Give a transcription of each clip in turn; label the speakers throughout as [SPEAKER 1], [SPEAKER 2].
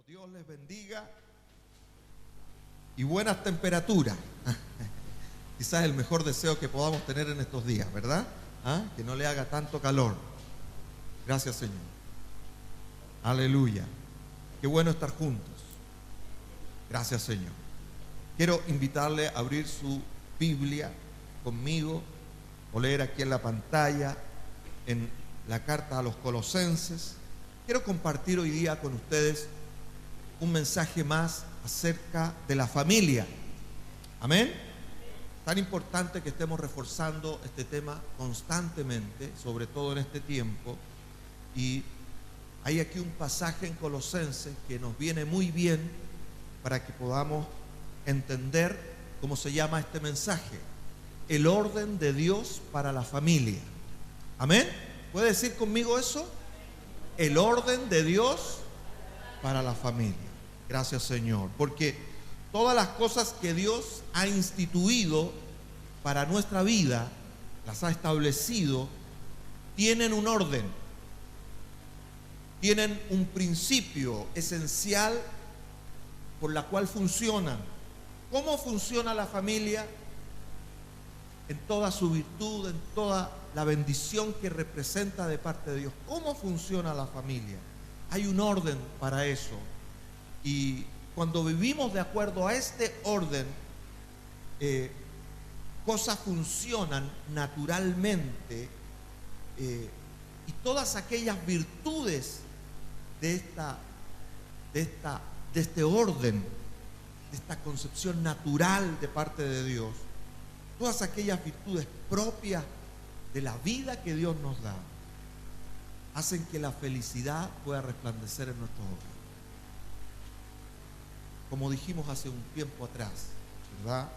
[SPEAKER 1] Dios les bendiga y buenas temperaturas. Quizás el mejor deseo que podamos tener en estos días, ¿verdad? Que no le haga tanto calor. Gracias, Señor. Aleluya. Qué bueno estar juntos. Gracias, Señor. Quiero invitarle a abrir su Biblia conmigo o leer aquí en la pantalla en la carta a los Colosenses. Quiero compartir hoy día con ustedes un mensaje más acerca de la familia. Amén. Tan importante que estemos reforzando este tema constantemente, sobre todo en este tiempo. Y hay aquí un pasaje en Colosenses que nos viene muy bien para que podamos entender cómo se llama este mensaje: el orden de Dios para la familia. Amén. ¿Puede decir conmigo eso? El orden de Dios para la familia. Gracias, Señor, porque todas las cosas que Dios ha instituido para nuestra vida, las ha establecido, tienen un orden, tienen un principio esencial por la cual funcionan. ¿Cómo funciona la familia? En toda su virtud, en toda la bendición que representa de parte de Dios. ¿Cómo funciona la familia? Hay un orden para eso. Y cuando vivimos de acuerdo a este orden, cosas funcionan naturalmente, y todas aquellas virtudes de este orden, de esta concepción natural de parte de Dios, todas aquellas virtudes propias de la vida que Dios nos da, hacen que la felicidad pueda resplandecer en nuestros hogares. Como dijimos hace un tiempo atrás, ¿verdad?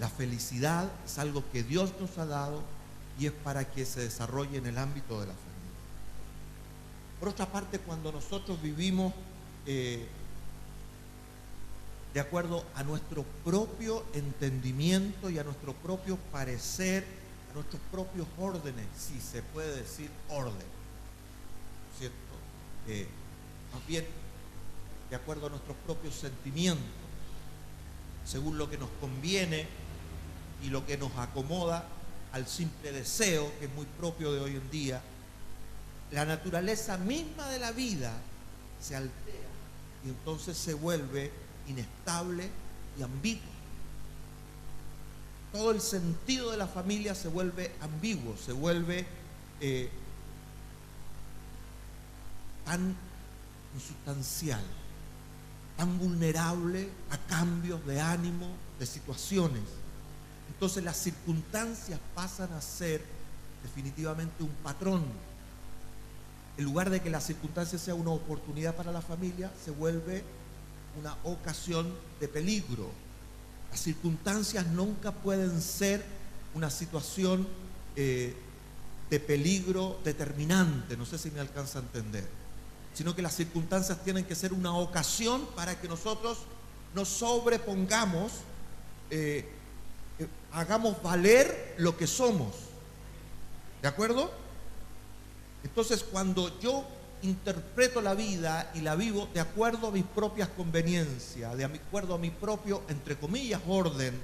[SPEAKER 1] La felicidad es algo que Dios nos ha dado y es para que se desarrolle en el ámbito de la familia. Por otra parte, cuando nosotros vivimos de acuerdo a nuestro propio entendimiento y a nuestro propio parecer, a nuestros propios órdenes, si se puede decir orden, ¿cierto? Más bien de acuerdo a nuestros propios sentimientos, según lo que nos conviene y lo que nos acomoda al simple deseo, que es muy propio de hoy en día, la naturaleza misma de la vida se altera y entonces se vuelve inestable y ambiguo. Todo el sentido de la familia se vuelve ambiguo, se vuelve tan insustancial, tan vulnerable a cambios de ánimo, de situaciones. Entonces las circunstancias pasan a ser definitivamente un patrón. En lugar de que la circunstancia sea una oportunidad para la familia, se vuelve una ocasión de peligro. Las circunstancias nunca pueden ser una situación de peligro determinante, no sé si me alcanza a entender, sino que las circunstancias tienen que ser una ocasión para que nosotros nos sobrepongamos, hagamos valer lo que somos. ¿De acuerdo? Entonces, cuando yo interpreto la vida y la vivo de acuerdo a mis propias conveniencias, de acuerdo a mi propio, entre comillas, orden,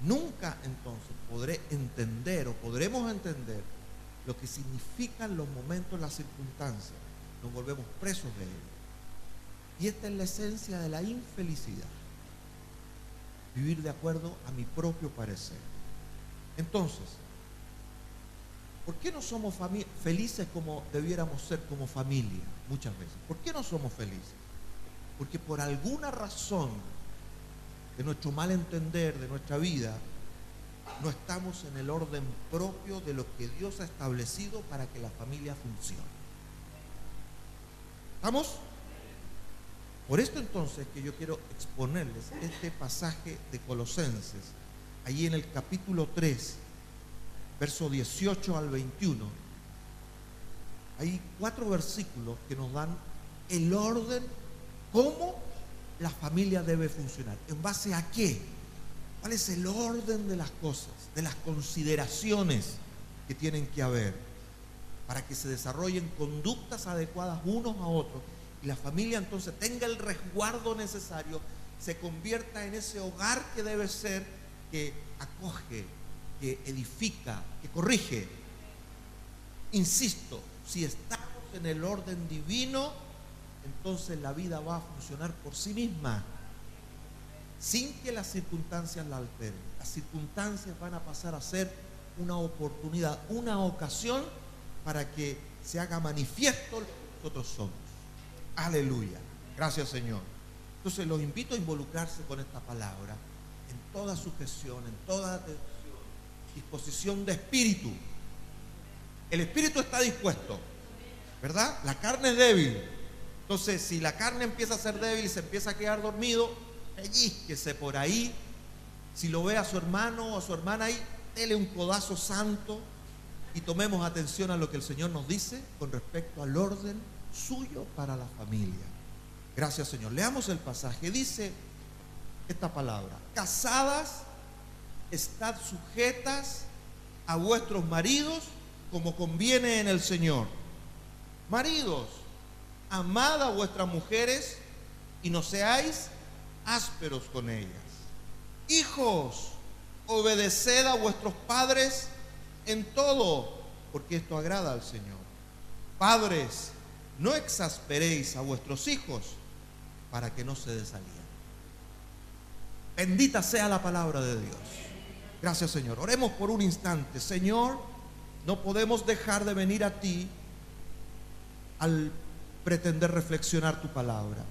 [SPEAKER 1] nunca entonces podré entender o podremos entender lo que significan los momentos, las circunstancias. Nos volvemos presos de ellos. Y esta es la esencia de la infelicidad: vivir de acuerdo a mi propio parecer. Entonces, ¿por qué no somos felices como debiéramos ser como familia muchas veces? ¿Por qué no somos felices? Porque por alguna razón de nuestro mal entender, de nuestra vida, no estamos en el orden propio de lo que Dios ha establecido para que la familia funcione. ¿Estamos? Por esto entonces que yo quiero exponerles este pasaje de Colosenses, allí en el capítulo 3, verso 18 al 21. Hay 4 versículos que nos dan el orden, cómo la familia debe funcionar. ¿En base a qué? ¿Cuál es el orden de las cosas, de las consideraciones que tienen que haber para que se desarrollen conductas adecuadas unos a otros y la familia entonces tenga el resguardo necesario, se convierta en ese hogar que debe ser, que acoge, que edifica, que corrige. Insisto, si estamos en el orden divino, entonces la vida va a funcionar por sí misma, sin que las circunstancias la alteren. Las circunstancias van a pasar a ser una oportunidad, una ocasión para que se haga manifiesto lo que nosotros somos. Aleluya. Gracias, Señor. Entonces los invito a involucrarse con esta palabra en toda sujeción, en toda atención, disposición de espíritu. El espíritu está dispuesto, ¿verdad? La carne es débil. Entonces, si la carne empieza a ser débil y se empieza a quedar dormido, pellizquese por ahí. Si lo ve a su hermano o a su hermana ahí, dele un codazo santo y tomemos atención a lo que el Señor nos dice con respecto al orden suyo para la familia. Gracias, Señor. Leamos el pasaje. Dice esta palabra: casadas, estad sujetas a vuestros maridos como conviene en el Señor. Maridos, amad a vuestras mujeres y no seáis ásperos con ellas. Hijos, obedeced a vuestros padres en todo, porque esto agrada al Señor. Padres, no exasperéis a vuestros hijos para que no se desalíen. Bendita sea la palabra de Dios. Gracias, Señor. Oremos por un instante. Señor, no podemos dejar de venir a ti al pretender reflexionar tu palabra.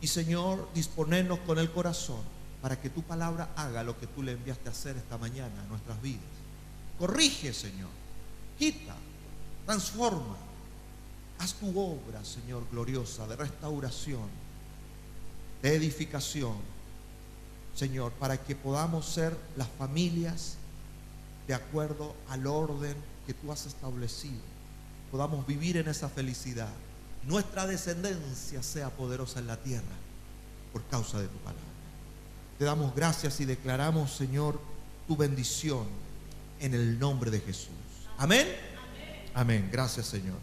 [SPEAKER 1] Y, Señor, disponernos con el corazón para que tu palabra haga lo que tú le enviaste a hacer esta mañana en nuestras vidas. Corrige, Señor. Quita, transforma. Haz tu obra, Señor, gloriosa, de restauración, de edificación, Señor, para que podamos ser las familias de acuerdo al orden que tú has establecido. Podamos vivir en esa felicidad. Nuestra descendencia sea poderosa en la tierra por causa de tu palabra. Te damos gracias y declaramos, Señor, tu bendición en el nombre de Jesús. Amén. Amén. Gracias, Señor.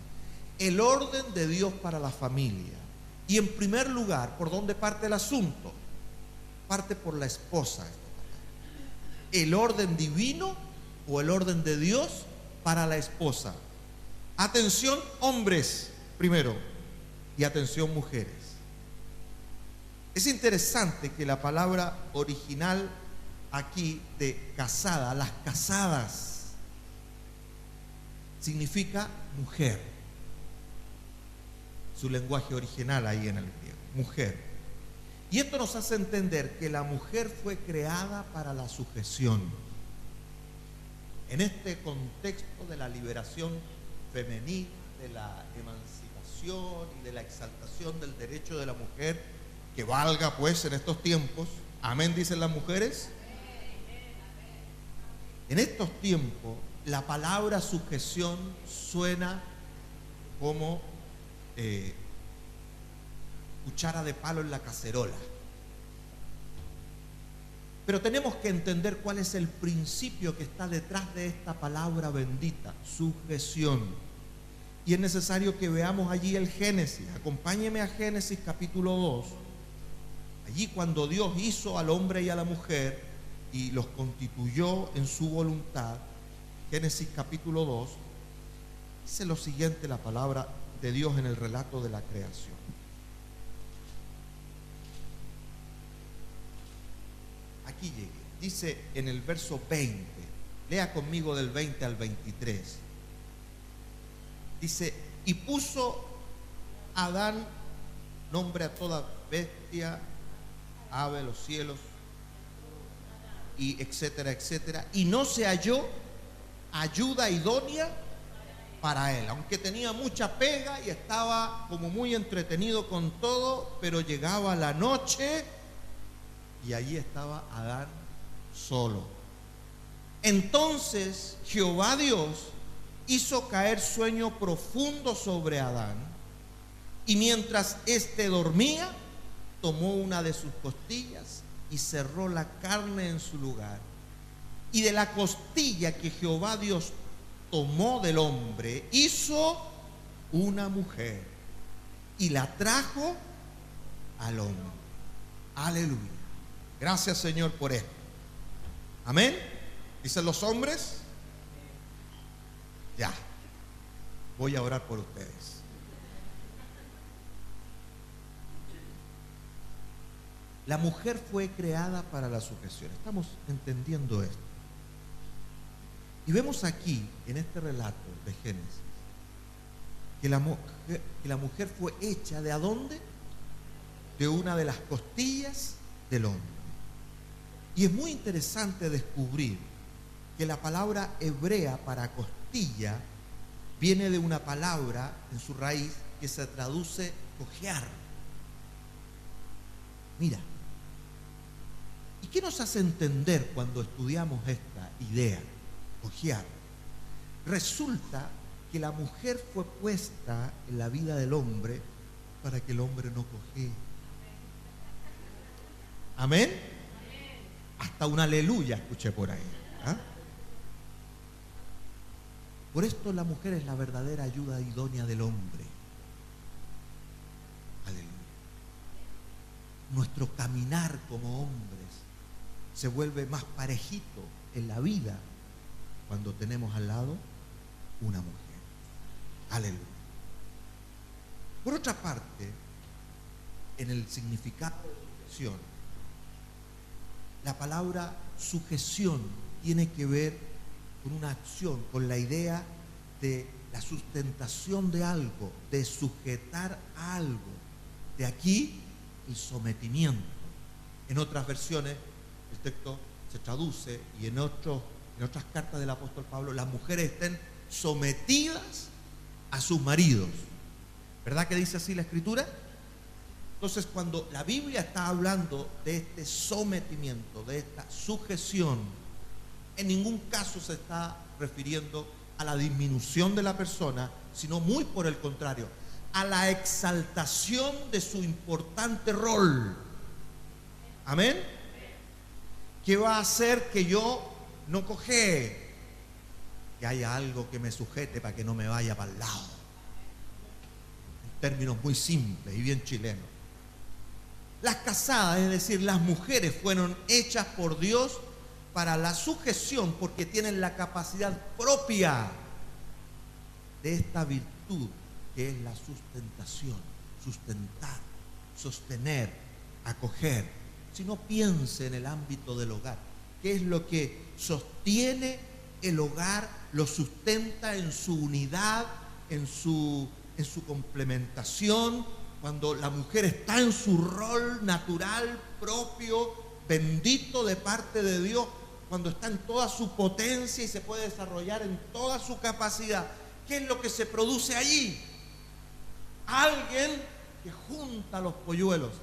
[SPEAKER 1] El orden de Dios para la familia. Y en primer lugar, ¿por dónde parte el asunto? Parte por la esposa. El orden divino o el orden de Dios para la esposa. Atención, hombres, primero, y atención, mujeres. Es interesante que la palabra original aquí de casada, las casadas, significa mujer. Su lenguaje original ahí en el griego, mujer. Y esto nos hace entender que la mujer fue creada para la sujeción. En este contexto de la liberación femenina, de la emancipación y de la exaltación del derecho de la mujer, que valga pues en estos tiempos, amén, dicen las mujeres. En estos tiempos la palabra sujeción suena como cuchara de palo en la cacerola. Pero tenemos que entender cuál es el principio que está detrás de esta palabra bendita, sujeción. Y es necesario que veamos allí el Génesis. Acompáñeme a Génesis capítulo 2. Allí cuando Dios hizo al hombre y a la mujer y los constituyó en su voluntad, Génesis capítulo 2, dice lo siguiente la palabra de Dios en el relato de la creación. Aquí llegué. Dice en el verso 20, lea conmigo del 20 al 23. Dice: y puso Adán nombre a toda bestia, ave de los cielos, y etcétera, etcétera. Y no se halló ayuda idónea para él, aunque tenía mucha pega y estaba como muy entretenido con todo, pero llegaba la noche y allí estaba Adán solo. Entonces Jehová Dios hizo caer sueño profundo sobre Adán, y mientras éste dormía, tomó una de sus costillas y cerró la carne en su lugar. Y de la costilla que Jehová Dios tomó del hombre, hizo una mujer y la trajo al hombre. Aleluya. Gracias, Señor, por esto. Amén. Dicen los hombres. Ya. Voy a orar por ustedes. La mujer fue creada para la sujeción. Estamos entendiendo esto. Y vemos aquí, en este relato de Génesis, que la mujer fue hecha ¿de adónde? De una de las costillas del hombre. Y es muy interesante descubrir que la palabra hebrea para costilla viene de una palabra en su raíz que se traduce cojear. Mira. ¿Y qué nos hace entender cuando estudiamos esta idea? Cojear. Resulta que la mujer fue puesta en la vida del hombre para que el hombre no cojee. ¿Amén? Hasta un aleluya escuché por ahí. ¿Ah? Por esto la mujer es la verdadera ayuda idónea del hombre. Aleluya. Nuestro caminar como hombres se vuelve más parejito en la vida cuando tenemos al lado una mujer. Aleluya. Por otra parte, en el significado de sujeción, la palabra sujeción tiene que ver con una acción, con la idea de la sustentación de algo, de sujetar a algo. De aquí el sometimiento. En otras versiones el texto se traduce y en otras cartas del apóstol Pablo, las mujeres estén sometidas a sus maridos. ¿Verdad que dice así la Escritura? Entonces, cuando la Biblia está hablando de este sometimiento, de esta sujeción, en ningún caso se está refiriendo a la disminución de la persona, sino muy por el contrario, a la exaltación de su importante rol. Amén. ¿Qué va a hacer que yo no cojee? Que haya algo que me sujete para que no me vaya para el lado. En términos muy simples y bien chilenos. Las casadas, es decir, las mujeres, fueron hechas por Dios para la sujeción porque tienen la capacidad propia de esta virtud que es la sustentación, sustentar, sostener, acoger. Si no, piense en el ámbito del hogar. ¿Qué es lo que sostiene el hogar? Lo sustenta en su unidad, en su complementación. Cuando la mujer está en su rol natural, propio, bendito de parte de Dios, cuando está en toda su potencia y se puede desarrollar en toda su capacidad, ¿qué es lo que se produce allí? Alguien que junta los polluelos,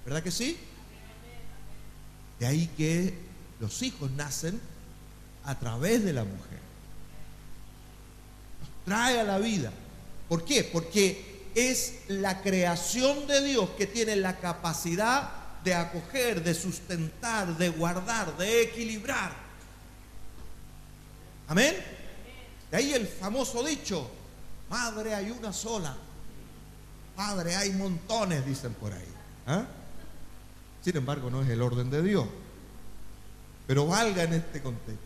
[SPEAKER 1] ¿verdad que sí? De ahí que los hijos nacen a través de la mujer. Los trae a la vida. ¿Por qué? Porque es la creación de Dios que tiene la capacidad de acoger, de sustentar, de guardar, de equilibrar. ¿Amén? De ahí el famoso dicho: madre hay una sola, padre hay montones, dicen por ahí. ¿Ah? Sin embargo, no es el orden de Dios, pero valga en este contexto.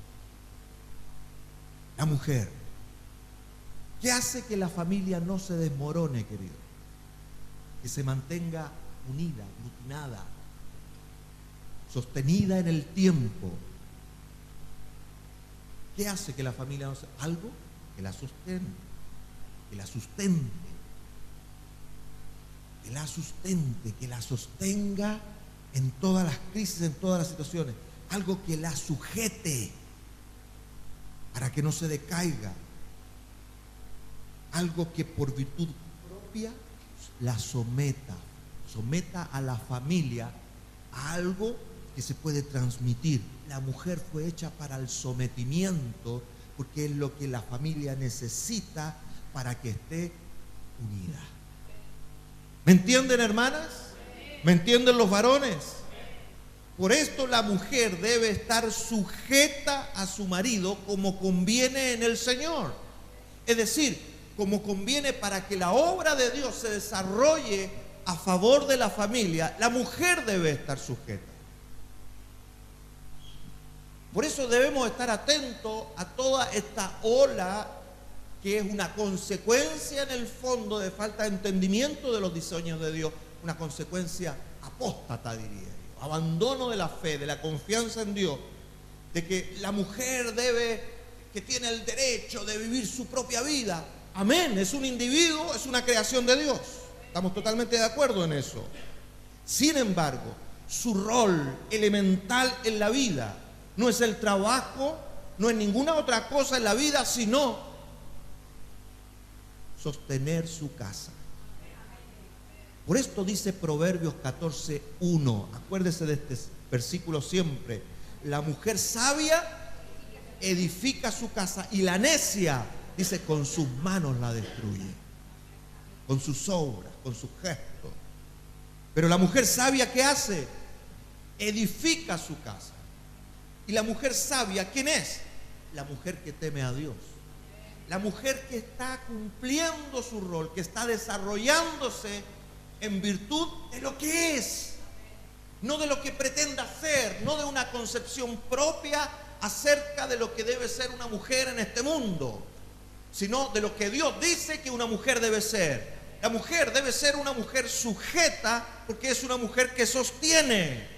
[SPEAKER 1] La mujer, ¿qué hace que la familia no se desmorone, querido? Que se mantenga unida, aglutinada, sostenida en el tiempo. ¿Qué hace que la familia no se... Algo que la sostenga, que la sustente, que la sustente, que la sostenga en todas las crisis, en todas las situaciones. Algo que la sujete para que no se decaiga. Algo que por virtud propia la someta a la familia a algo que se puede transmitir. La mujer fue hecha para el sometimiento porque es lo que la familia necesita para que esté unida. ¿Me entienden, hermanas? ¿Me entienden los varones? Por esto la mujer debe estar sujeta a su marido como conviene en el Señor. Es decir, como conviene para que la obra de Dios se desarrolle a favor de la familia, la mujer debe estar sujeta. Por eso debemos estar atentos a toda esta ola que es una consecuencia en el fondo de falta de entendimiento de los diseños de Dios, una consecuencia apóstata, diría yo, abandono de la fe, de la confianza en Dios, de que la mujer que tiene el derecho de vivir su propia vida. Amén, es un individuo, es una creación de Dios, estamos totalmente de acuerdo en eso. Sin embargo, su rol elemental en la vida no es el trabajo, no es ninguna otra cosa en la vida, sino sostener su casa. Por esto dice Proverbios 14:1. Acuérdese de este versículo siempre. La mujer sabia edifica su casa y la necia, dice, con sus manos la destruye. Con sus obras, con sus gestos. Pero la mujer sabia, ¿qué hace? Edifica su casa. Y la mujer sabia, ¿quién es? La mujer que teme a Dios. La mujer que está cumpliendo su rol, que está desarrollándose en virtud de lo que es, no de lo que pretenda ser, no de una concepción propia acerca de lo que debe ser una mujer en este mundo, sino de lo que Dios dice que una mujer debe ser. La mujer debe ser una mujer sujeta porque es una mujer que sostiene.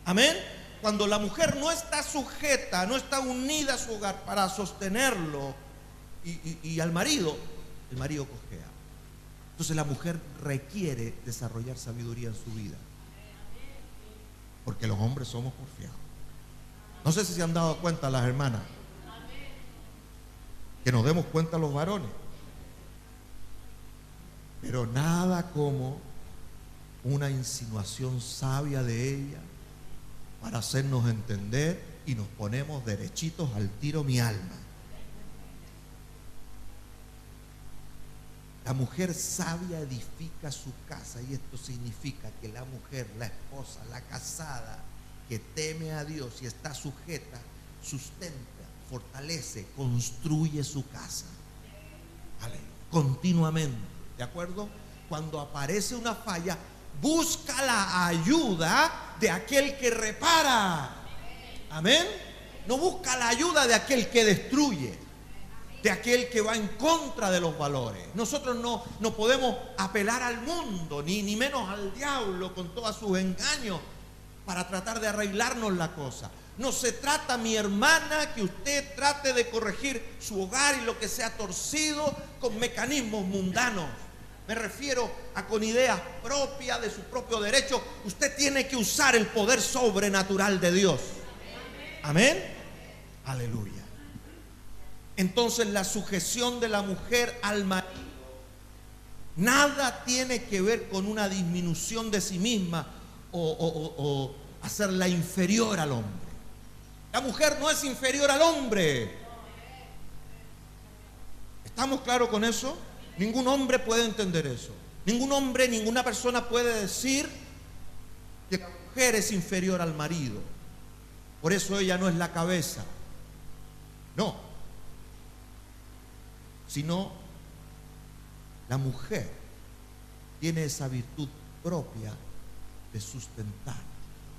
[SPEAKER 1] Amén. Cuando la mujer no está sujeta, no está unida a su hogar para sostenerlo y al marido, el marido cojea. Entonces la mujer requiere desarrollar sabiduría en su vida, porque los hombres somos porfiados. No sé si se han dado cuenta las hermanas, que nos demos cuenta los varones, pero nada como una insinuación sabia de ella para hacernos entender y nos ponemos derechitos al tiro mi alma. La mujer sabia edifica su casa, y esto significa que la mujer, la esposa, la casada, que teme a Dios y está sujeta, sustenta, fortalece, construye su casa. ¿Vale? Continuamente, ¿de acuerdo? Cuando aparece una falla, busca la ayuda de aquel que repara. Amén. No busca la ayuda de aquel que destruye, de aquel que va en contra de los valores. Nosotros no podemos apelar al mundo, ni menos al diablo con todos sus engaños para tratar de arreglarnos la cosa. No se trata, mi hermana, que usted trate de corregir su hogar y lo que sea torcido con mecanismos mundanos. Me refiero a con ideas propias de su propio derecho. Usted tiene que usar el poder sobrenatural de Dios. Amén. Aleluya. Entonces la sujeción de la mujer al marido nada tiene que ver con una disminución de sí misma o hacerla inferior al hombre. La mujer no es inferior al hombre. ¿Estamos claros con eso? Ningún hombre puede entender eso. Ningún hombre, ninguna persona puede decir que la mujer es inferior al marido. Por eso ella no es la cabeza. No. Sino la mujer tiene esa virtud propia de sustentar,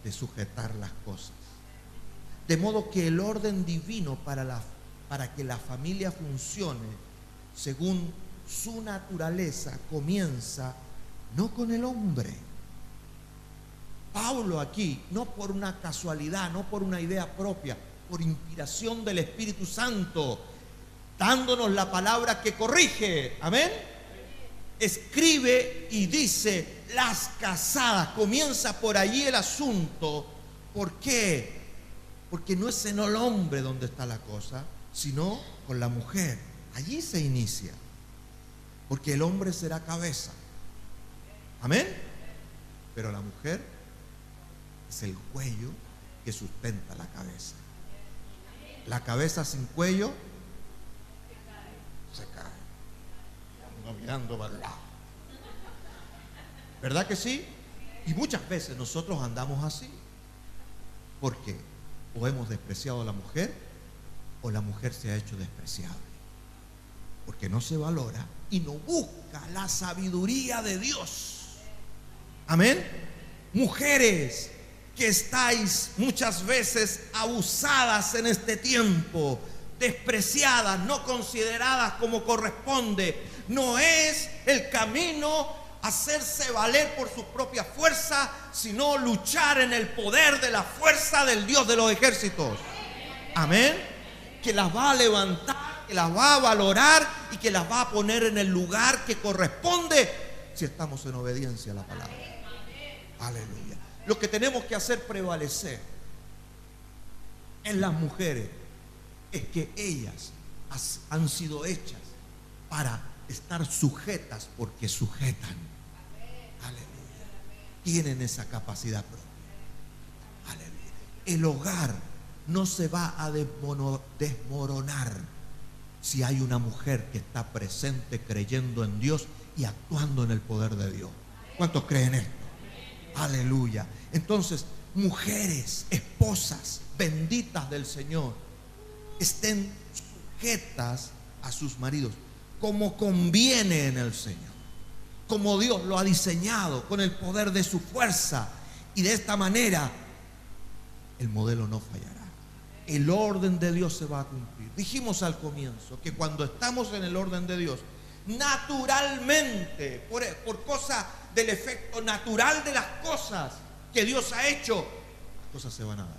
[SPEAKER 1] de sujetar las cosas. De modo que el orden divino para que la familia funcione según su naturaleza comienza no con el hombre. Pablo aquí, no por una casualidad, no por una idea propia, por inspiración del Espíritu Santo, dándonos la palabra que corrige, amén, escribe y dice: las casadas. Comienza por allí el asunto. ¿Por qué? Porque no es en el hombre donde está la cosa, sino con la mujer. Allí se inicia. Porque el hombre será cabeza, amén, pero la mujer es el cuello que sustenta la cabeza. La cabeza sin cuello se cae. Ando mirando para el lado. ¿Verdad que sí? Y muchas veces nosotros andamos así. Porque o hemos despreciado a la mujer o la mujer se ha hecho despreciable. Porque no se valora y no busca la sabiduría de Dios. Amén. Mujeres que estáis muchas veces abusadas en este tiempo, despreciadas, no consideradas como corresponde. No es el camino hacerse valer por su propia fuerza, sino luchar en el poder de la fuerza del Dios de los ejércitos. Amén. Que las va a levantar, que las va a valorar y que las va a poner en el lugar que corresponde si estamos en obediencia a la palabra. Aleluya. Lo que tenemos que hacer prevalecer en las mujeres es que ellas han sido hechas para estar sujetas porque sujetan. Aleluya. Tienen esa capacidad propia. Aleluya. El hogar no se va a desmoronar si hay una mujer que está presente, creyendo en Dios y actuando en el poder de Dios. ¿Cuántos creen esto? Aleluya. Entonces, mujeres, esposas benditas del Señor, estén sujetas a sus maridos como conviene en el Señor, como Dios lo ha diseñado, con el poder de su fuerza. Y de esta manera el modelo no fallará. El orden de Dios se va a cumplir. Dijimos al comienzo que cuando estamos en el orden de Dios, naturalmente, por cosa del efecto natural de las cosas que Dios ha hecho, las cosas se van a dar.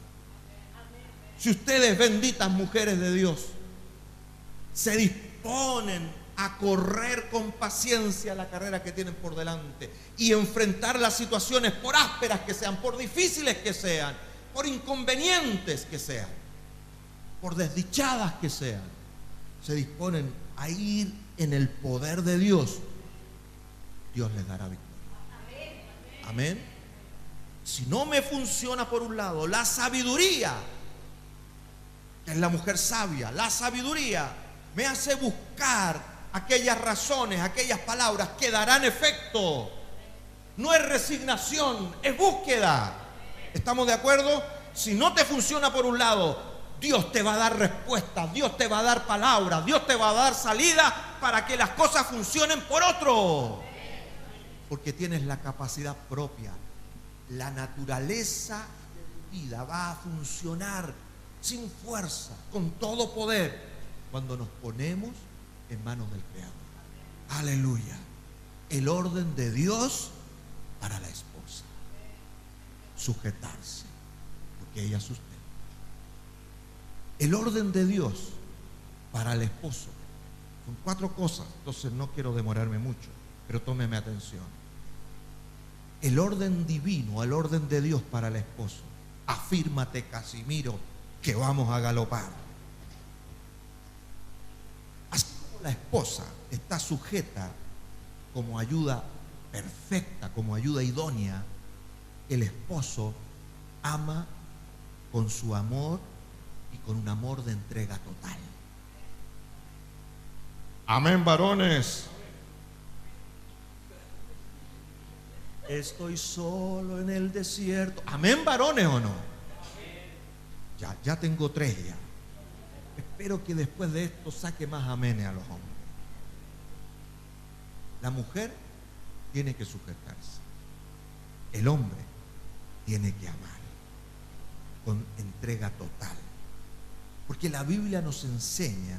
[SPEAKER 1] Si ustedes, benditas mujeres de Dios, se disponen a correr con paciencia la carrera que tienen por delante y enfrentar las situaciones, por ásperas que sean, por difíciles que sean, por inconvenientes que sean, por desdichadas que sean, se disponen a ir en el poder de Dios, Dios les dará victoria. Amén. Si no me funciona por un lado la sabiduría, que es la mujer sabia, la sabiduría me hace buscar aquellas razones, aquellas palabras que darán efecto. No es resignación, es búsqueda. ¿Estamos de acuerdo? Si no te funciona por un lado, Dios te va a dar respuestas, Dios te va a dar palabras, Dios te va a dar salida para que las cosas funcionen por otro. Porque tienes la capacidad propia. La naturaleza de vida va a funcionar sin fuerza, con todo poder, cuando nos ponemos en manos del Creador. Aleluya. El orden de Dios para la esposa: sujetarse, porque ella sustenta. El orden de Dios para el esposo son 4 cosas. Entonces no quiero demorarme mucho, pero tómeme atención. El orden divino, el orden de Dios para el esposo: afírmate, Casimiro, que vamos a galopar. Así como la esposa está sujeta como ayuda perfecta, como ayuda idónea, el esposo ama con su amor y con un amor de entrega total. Amén, varones. Estoy solo en el desierto. Amén, varones, ¿o no? Ya tengo 3 ya. Espero que después de esto saque más amenes a los hombres. La mujer tiene que sujetarse. El hombre tiene que amar con entrega total. Porque la Biblia nos enseña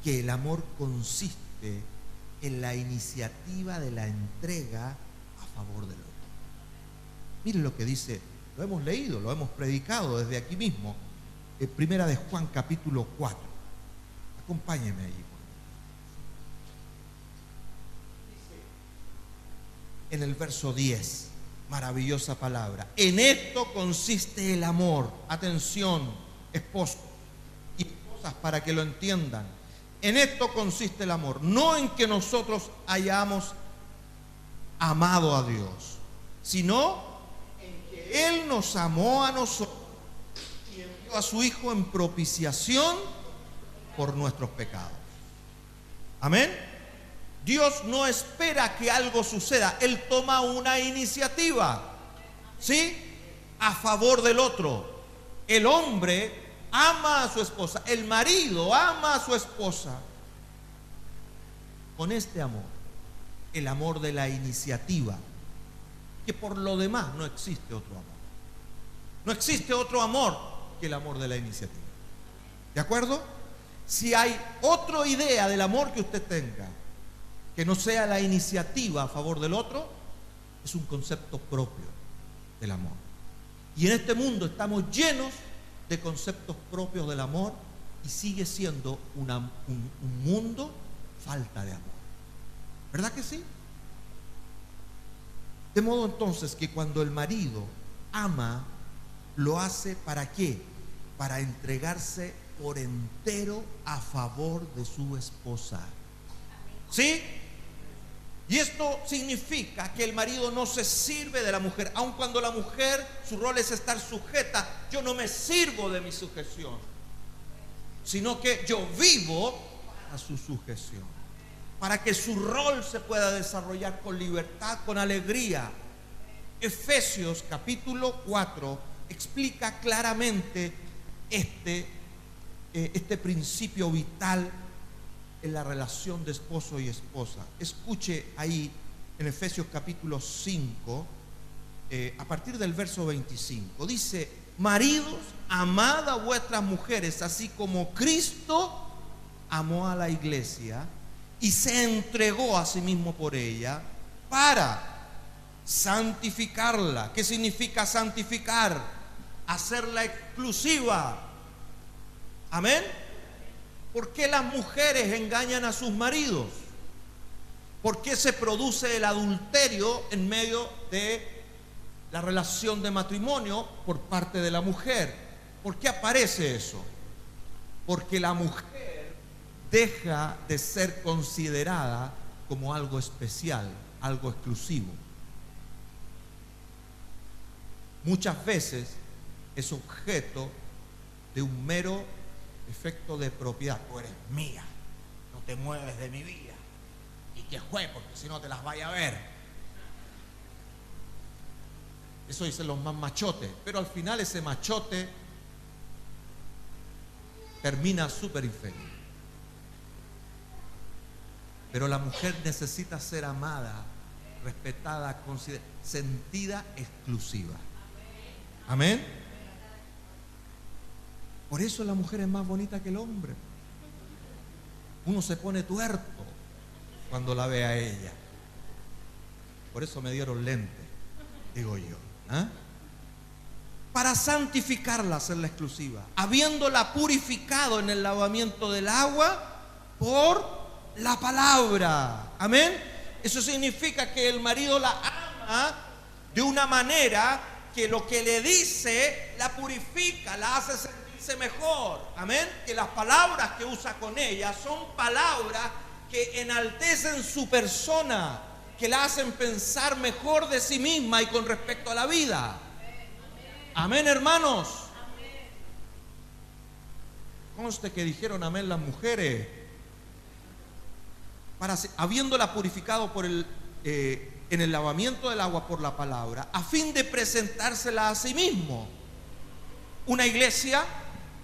[SPEAKER 1] que el amor consiste en la iniciativa de la entrega a favor del otro. Miren lo que dice, lo hemos leído, lo hemos predicado desde aquí mismo, en Primera de Juan capítulo 4. Acompáñenme allí. En el verso 10, maravillosa palabra: en esto consiste el amor. Atención, esposos y esposas, para que lo entiendan. En esto consiste el amor, no en que nosotros hayamos amado a Dios, sino en que Él nos amó a nosotros y envió a su Hijo en propiciación por nuestros pecados. Amén. Dios no espera que algo suceda, Él toma una iniciativa, ¿sí?, a favor del otro. el hombre ama a su esposa, el marido ama a su esposa con este amor, el amor de la iniciativa, que por lo demás no existe otro amor. No existe otro amor que el amor de la iniciativa. ¿De acuerdo? Si hay otra idea del amor que usted tenga que no sea la iniciativa a favor del otro, es un concepto propio del amor. Y en este mundo estamos llenos de conceptos propios del amor y sigue siendo un mundo falta de amor. ¿Verdad que sí? De modo entonces que cuando el marido ama, lo hace ¿para qué? Para entregarse por entero a favor de su esposa. ¿Sí? Y esto significa que el marido no se sirve de la mujer, aun cuando la mujer, su rol es estar sujeta. Yo no me sirvo de mi sujeción, sino que yo vivo para su sujeción, para que su rol se pueda desarrollar con libertad, con alegría. Efesios capítulo 4 explica claramente este principio vital en la relación de esposo y esposa. Escuche ahí en Efesios capítulo 5, a partir del verso 25. Dice: maridos, amad a vuestras mujeres, así como Cristo amó a la iglesia y se entregó a sí mismo por ella para santificarla. ¿Qué significa santificar? Hacerla exclusiva. Amén. ¿Por qué las mujeres engañan a sus maridos? ¿Por qué se produce el adulterio en medio de la relación de matrimonio por parte de la mujer? ¿Por qué aparece eso? Porque la mujer deja de ser considerada como algo especial, algo exclusivo. Muchas veces es objeto de un mero efecto de propiedad. Tú eres mía, no te mueves de mi vida, y que fue, porque si no te las vaya a ver. Eso dicen los más machotes, pero al final ese machote termina súper infeliz. Pero la mujer necesita ser amada, respetada, sentida exclusiva. Amén. Por eso la mujer es más bonita que el hombre. Uno se pone tuerto cuando la ve a ella. Por eso me dieron lentes, digo yo. Para santificarla, hacerla exclusiva, habiéndola purificado en el lavamiento del agua por la palabra. Amén. Eso significa que el marido la ama de una manera que lo que le dice la purifica, la hace sentirse mejor. Amén. Que las palabras que usa con ella son palabras que enaltecen su persona, que la hacen pensar mejor de sí misma y con respecto a la vida. Amén, hermanos. Conste que dijeron amén las mujeres. Habiéndola purificado en el lavamiento del agua por la palabra, a fin de presentársela a sí mismo una iglesia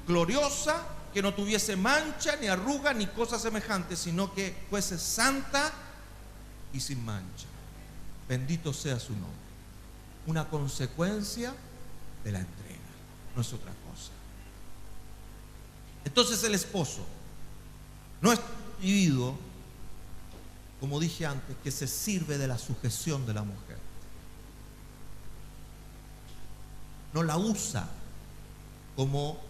[SPEAKER 1] gloriosa, que no tuviese mancha, ni arruga, ni cosa semejante, sino que fuese santa y sin mancha. Bendito sea su nombre. Una consecuencia de la entrega, no es otra cosa. Entonces el esposo no es un individuo, como dije antes, que se sirve de la sujeción de la mujer. No la usa como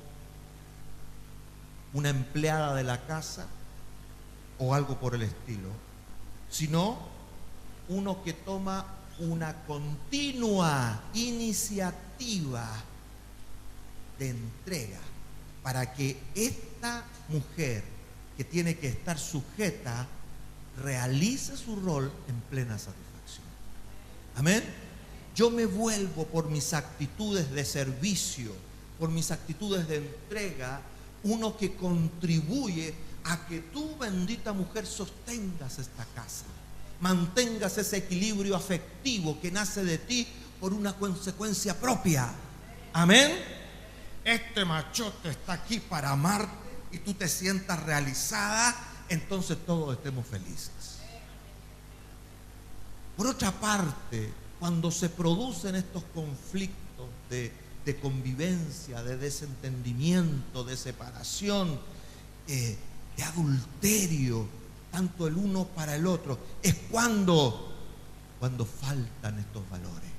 [SPEAKER 1] una empleada de la casa o algo por el estilo, sino uno que toma una continua iniciativa de entrega para que esta mujer, que tiene que estar sujeta, realice su rol en plena satisfacción. Amén. Yo me vuelvo por mis actitudes de servicio, por mis actitudes de entrega, uno que contribuye a que tú, bendita mujer, sostengas esta casa, mantengas ese equilibrio afectivo que nace de ti por una consecuencia propia. Amén. este machote está aquí para amarte y tú te sientas realizada, entonces todos estemos felices. Por otra parte, cuando se producen estos conflictos de convivencia, de desentendimiento, de separación, de adulterio, tanto el uno para el otro, es cuando faltan estos valores,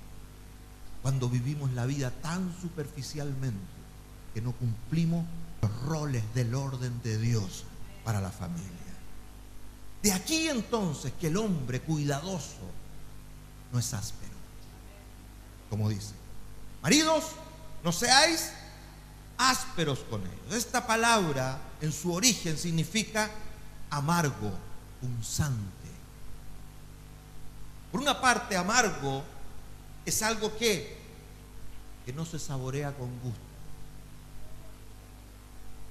[SPEAKER 1] cuando vivimos la vida tan superficialmente que no cumplimos los roles del orden de Dios para la familia. De aquí entonces que el hombre cuidadoso no es áspero, como dice: maridos, no seáis ásperos con ellos. Esta palabra en su origen significa amargo, punzante. Por una parte, amargo es algo que no se saborea con gusto.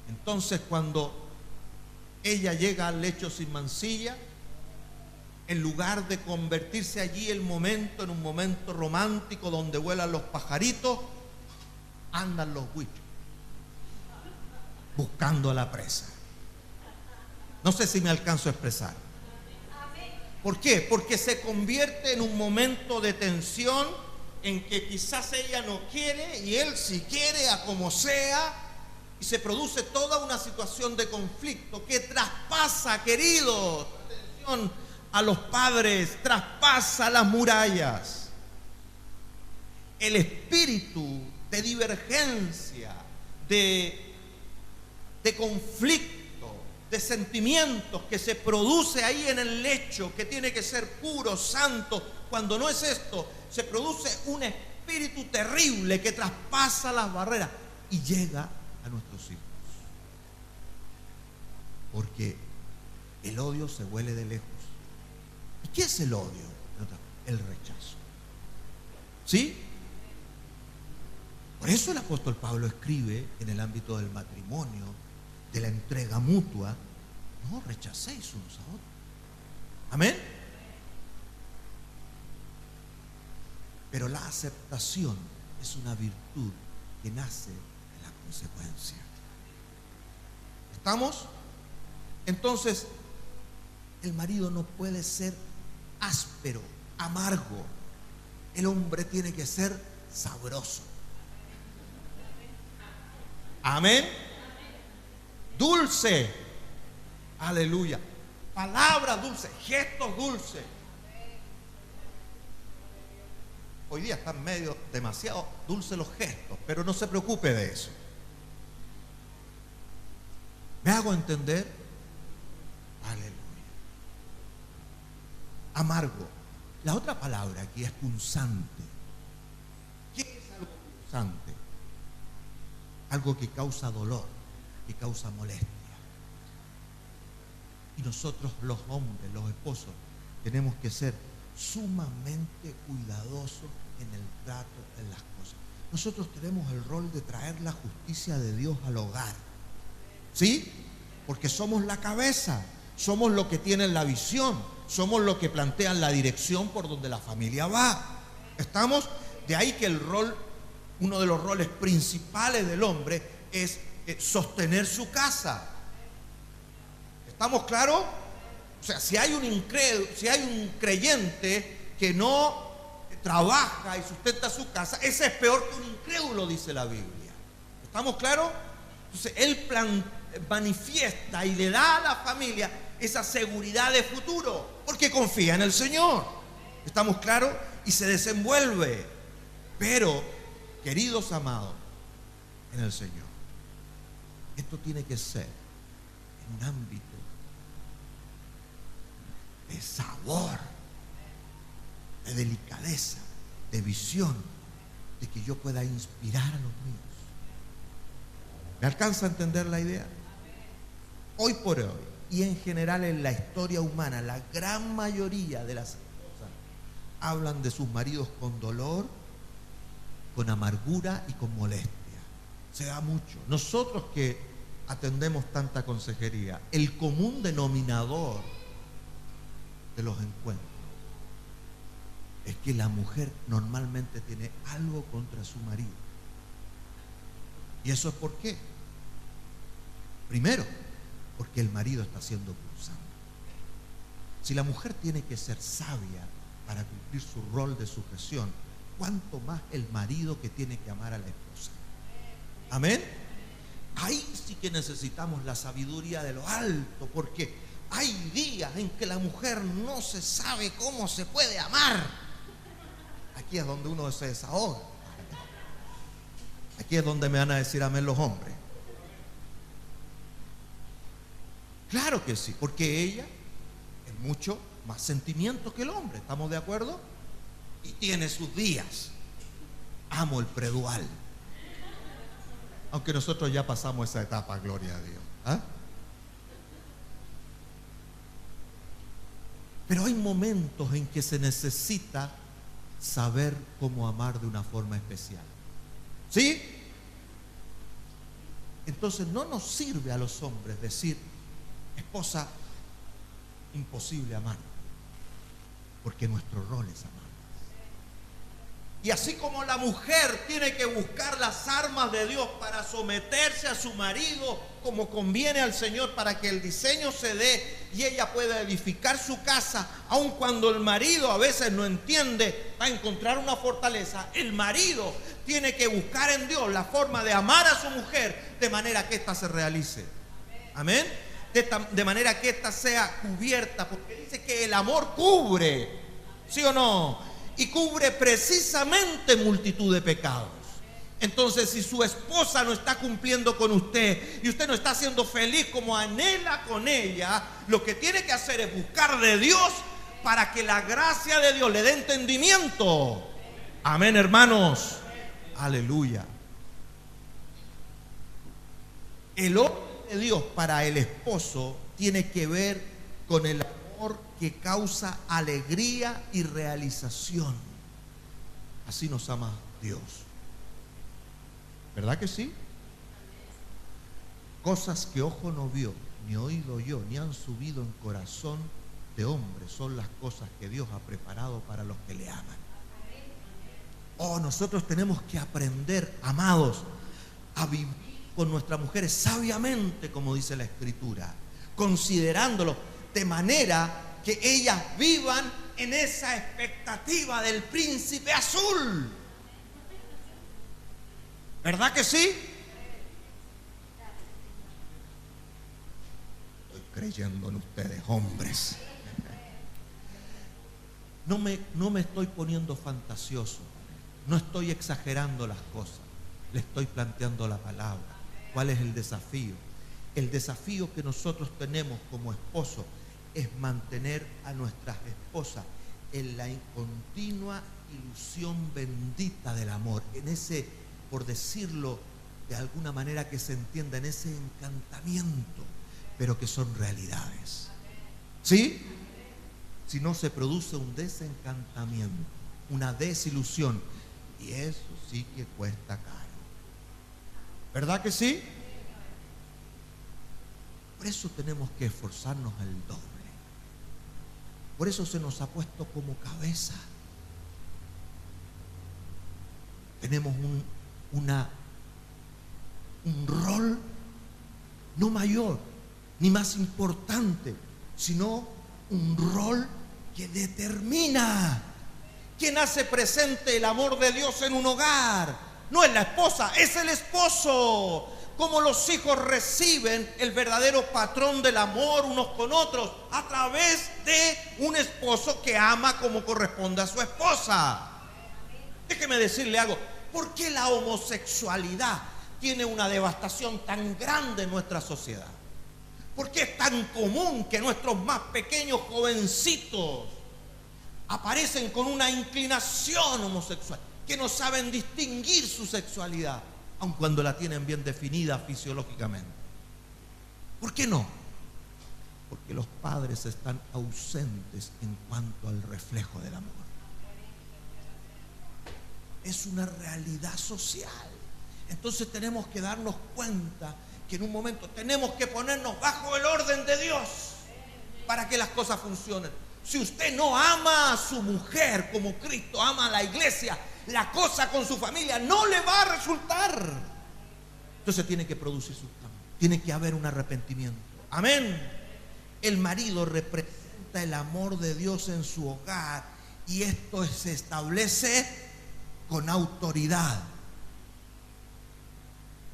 [SPEAKER 1] Entonces, cuando ella llega al lecho sin mancilla, en lugar de convertirse allí el momento en un momento romántico donde vuelan los pajaritos, andan los huichos buscando a la presa. No sé si me alcanzo a expresar. ¿Por qué? Porque se convierte en un momento de tensión en que quizás ella no quiere y él sí quiere, a como sea, y se produce toda una situación de conflicto que traspasa, queridos, atención, a los padres, traspasa las murallas. El espíritu de divergencia, de conflicto, de sentimientos que se produce ahí en el lecho, que tiene que ser puro, santo, cuando no es esto, se produce un espíritu terrible que traspasa las barreras y llega a nuestros hijos. Porque el odio se huele de lejos. ¿Y qué es el odio? El rechazo. ¿Sí? Por eso el apóstol Pablo escribe en el ámbito del matrimonio, de la entrega mutua: no rechacéis unos a otros. Amén. Pero la aceptación es una virtud que nace de la consecuencia. ¿Estamos? Entonces, el marido no puede ser áspero, amargo. El hombre tiene que ser sabroso. Amén. Dulce. Aleluya. Palabras dulces, gestos dulces. Hoy día están demasiado dulces los gestos, pero no se preocupe de eso. ¿Me hago entender? Aleluya. Amargo. La otra palabra aquí es punzante. ¿Qué es algo punzante? Algo que causa dolor, que causa molestia. Y nosotros los hombres, los esposos, tenemos que ser sumamente cuidadosos en el trato de las cosas. Nosotros tenemos el rol de traer la justicia de Dios al hogar. ¿Sí? Porque somos la cabeza, somos los que tienen la visión, somos los que plantean la dirección por donde la familia va. ¿Estamos? De ahí que el rol, uno de los roles principales del hombre es sostener su casa. ¿Estamos claros? O sea, si hay un incrédulo, si hay un creyente que no trabaja y sustenta su casa, ese es peor que un incrédulo, dice la Biblia. ¿Estamos claros? Entonces, él manifiesta y le da a la familia esa seguridad de futuro, porque confía en el Señor. ¿Estamos claros? Y se desenvuelve. Pero, queridos amados, en el Señor, esto tiene que ser en un ámbito de sabor, de delicadeza, de visión, de que yo pueda inspirar a los míos. ¿Me alcanza a entender la idea? Hoy por hoy, y en general en la historia humana, la gran mayoría de las esposas hablan de sus maridos con dolor, con amargura y con molestia. Se da mucho. Nosotros que atendemos tanta consejería, el común denominador de los encuentros es que la mujer normalmente tiene algo contra su marido. ¿Y eso es por qué? Primero, porque el marido está siendo cruzado. Si la mujer tiene que ser sabia para cumplir su rol de sujeción, ¿cuánto más el marido que tiene que amar a la esposa? Amén. Ahí sí que necesitamos la sabiduría de lo alto, porque hay días en que la mujer no se sabe cómo se puede amar. Aquí es donde uno se desahoga. Aquí es donde me van a decir amén los hombres. Claro que sí, porque ella es mucho más sentimiento que el hombre, ¿estamos de acuerdo? Y tiene sus días. Amo el predual. Aunque nosotros ya pasamos esa etapa, gloria a Dios. ¿Ah? Pero hay momentos en que se necesita saber cómo amar de una forma especial. ¿Sí? Entonces no nos sirve a los hombres decir, esposa, imposible amar, porque nuestro rol es amar. Y así como la mujer tiene que buscar las armas de Dios para someterse a su marido como conviene al Señor, para que el diseño se dé y ella pueda edificar su casa, aun cuando el marido a veces no entiende, va a encontrar una fortaleza. El marido tiene que buscar en Dios la forma de amar a su mujer de manera que ésta se realice. Amén. De manera que ésta sea cubierta, porque dice que el amor cubre, ¿sí o no? Y cubre precisamente multitud de pecados. Entonces, si su esposa no está cumpliendo con usted y usted no está siendo feliz como anhela con ella, lo que tiene que hacer es buscar de Dios para que la gracia de Dios le dé entendimiento. Amén, hermanos. Aleluya. El orden de Dios para el esposo tiene que ver con el amor que causa alegría y realización. Así nos ama Dios. ¿Verdad que sí? Cosas que ojo no vio, ni oído oyó, ni han subido en corazón de hombre, son las cosas que Dios ha preparado para los que le aman. Oh, nosotros tenemos que aprender, amados, a vivir con nuestras mujeres sabiamente, como dice la Escritura, considerándolo de manera que ellas vivan en esa expectativa del príncipe azul. ¿Verdad que sí? Estoy creyendo en ustedes, hombres. No me estoy poniendo fantasioso, no estoy exagerando las cosas, le estoy planteando la palabra. ¿Cuál es el desafío? El desafío que nosotros tenemos como esposos es mantener a nuestras esposas en la continua ilusión bendita del amor, en ese, por decirlo de alguna manera que se entienda, en ese encantamiento, pero que son realidades. ¿Sí? Si no, se produce un desencantamiento, una desilusión, y eso sí que cuesta caro. ¿Verdad que sí? Por eso tenemos que esforzarnos el doble. Por eso se nos ha puesto como cabeza. Tenemos un rol no mayor ni más importante, sino un rol que determina quién hace presente el amor de Dios en un hogar. No es la esposa, es el esposo. Cómo los hijos reciben el verdadero patrón del amor unos con otros a través de un esposo que ama como corresponde a su esposa. Déjeme decirle algo. ¿Por qué la homosexualidad tiene una devastación tan grande en nuestra sociedad? ¿Por qué es tan común que nuestros más pequeños jovencitos aparecen con una inclinación homosexual, que no saben distinguir su sexualidad, aun cuando la tienen bien definida fisiológicamente? ¿Por qué no? Porque los padres están ausentes en cuanto al reflejo del amor. Es una realidad social. Entonces tenemos que darnos cuenta que en un momento tenemos que ponernos bajo el orden de Dios para que las cosas funcionen. Si usted no ama a su mujer como Cristo ama a la iglesia, la cosa con su familia no le va a resultar. Entonces tiene que producir sus cambios. Tiene que haber un arrepentimiento. Amén. El marido representa el amor de Dios en su hogar y esto se establece con autoridad.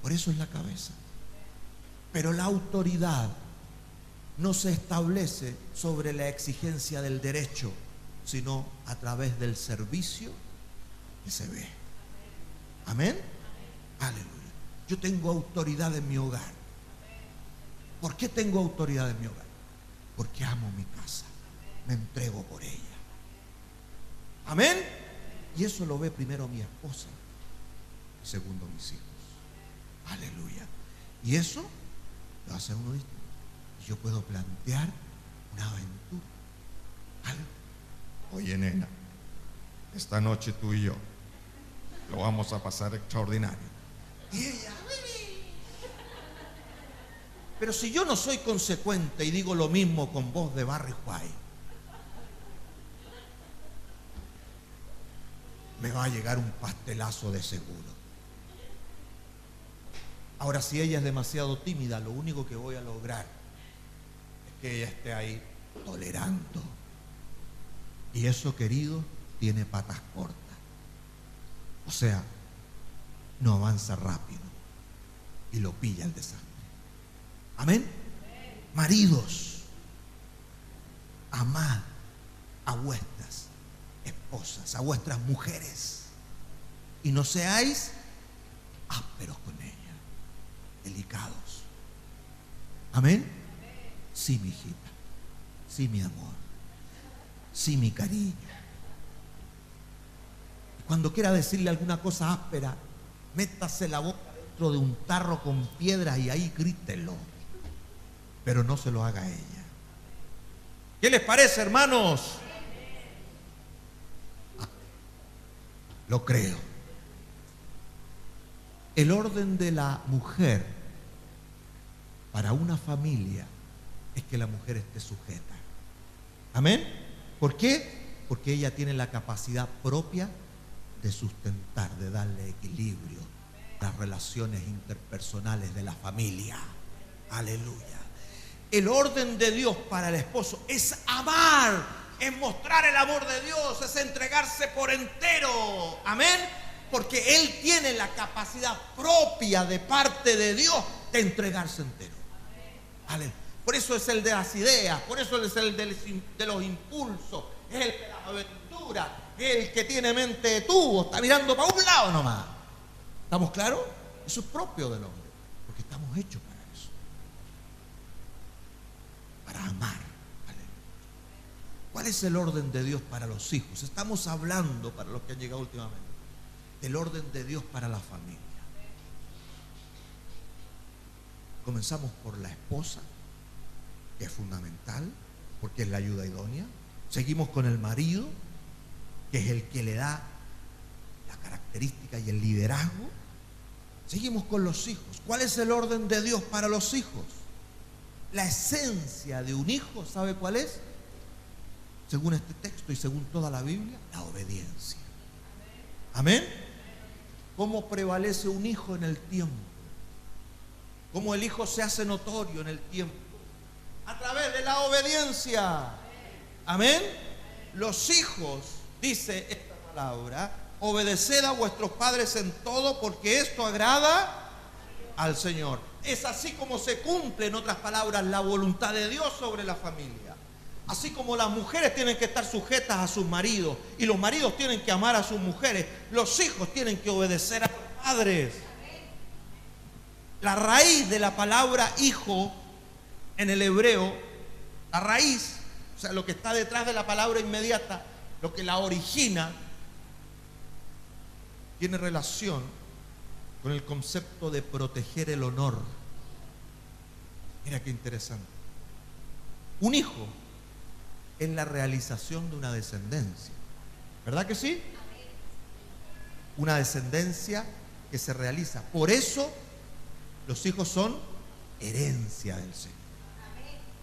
[SPEAKER 1] Por eso es la cabeza. Pero la autoridad no se establece sobre la exigencia del derecho, sino a través del servicio que se ve. Amén. Aleluya. Yo tengo autoridad en mi hogar. ¿Por qué tengo autoridad en mi hogar? Porque amo mi casa. Me entrego por ella. Amén. Y eso lo ve primero mi esposa y segundo mis hijos. Aleluya. Y eso lo hace uno distinto. Y yo puedo plantear una aventura. Aleluya. Oye, nena, esta noche tú y yo lo vamos a pasar extraordinario. Y ella, pero si yo no soy consecuente y digo lo mismo con voz de Barry White, me va a llegar un pastelazo de seguro. Ahora, si ella es demasiado tímida, lo único que voy a lograr es que ella esté ahí tolerando. Y eso, querido, tiene patas cortas. O sea, no avanza rápido y lo pilla el desastre. Amén. Maridos, amad a vuestras esposas, a vuestras mujeres, y no seáis ásperos con ellas, delicados. Amén. Sí, mi hijita, sí, mi amor, sí, mi cariño. Cuando quiera decirle alguna cosa áspera, métase la boca dentro de un tarro con piedras y ahí grítelo, pero no se lo haga a ella. ¿Qué les parece, hermanos? Lo creo. El orden de la mujer para una familia es que la mujer esté sujeta. Amén. ¿Por qué? Porque ella tiene la capacidad propia de sustentar, de darle equilibrio a las relaciones interpersonales de la familia. Aleluya. El orden de Dios para el esposo es amar, es mostrar el amor de Dios, es entregarse por entero. Amén. Porque Él tiene la capacidad propia de parte de Dios de entregarse entero. Aleluya. Por eso es el de las ideas, por eso es el de los impulsos, es el de la aventura, es el que tiene mente de tubo, está mirando para un lado nomás. ¿Estamos claros? Eso es propio del hombre, porque estamos hechos para eso, para amar. ¿Cuál es el orden de Dios para los hijos? Estamos hablando, para los que han llegado últimamente, del orden de Dios para la familia. Comenzamos por la esposa, que es fundamental, porque es la ayuda idónea. Seguimos con el marido, que es el que le da la característica y el liderazgo. Seguimos con los hijos. ¿Cuál es el orden de Dios para los hijos? La esencia de un hijo, ¿sabe cuál es? Según este texto y según toda la Biblia, la obediencia. Amén. ¿Cómo prevalece un hijo en el tiempo? ¿Cómo el hijo se hace notorio en el tiempo? A través de la obediencia. Amén. Los hijos, dice esta palabra, obedeced a vuestros padres en todo, porque esto agrada al Señor. Es así como se cumple, en otras palabras, la voluntad de Dios sobre la familia. Así como las mujeres tienen que estar sujetas a sus maridos y los maridos tienen que amar a sus mujeres, los hijos tienen que obedecer a los padres. La raíz de la palabra hijo en el hebreo, la raíz, o sea, lo que está detrás de la palabra inmediata, lo que la origina, tiene relación con el concepto de proteger el honor. Mira qué interesante. Un hijo es la realización de una descendencia. ¿Verdad que sí? Una descendencia que se realiza. Por eso los hijos son herencia del Señor.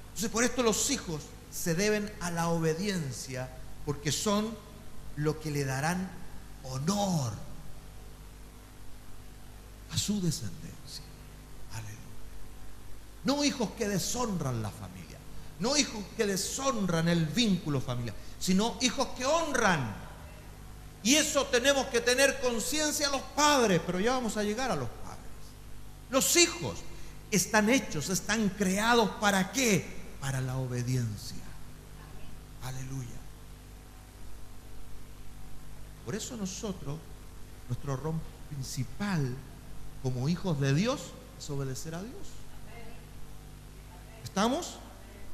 [SPEAKER 1] Entonces, por esto los hijos se deben a la obediencia, porque son lo que le darán honor a su descendencia. No hijos que deshonran la familia, no hijos que deshonran el vínculo familiar, sino hijos que honran. Y eso tenemos que tener conciencia los padres, pero ya vamos a llegar a los padres. Los hijos están hechos, están creados ¿para qué? Para la obediencia. Aleluya. Por eso nosotros, nuestro rol principal como hijos de Dios es obedecer a Dios. ¿Estamos?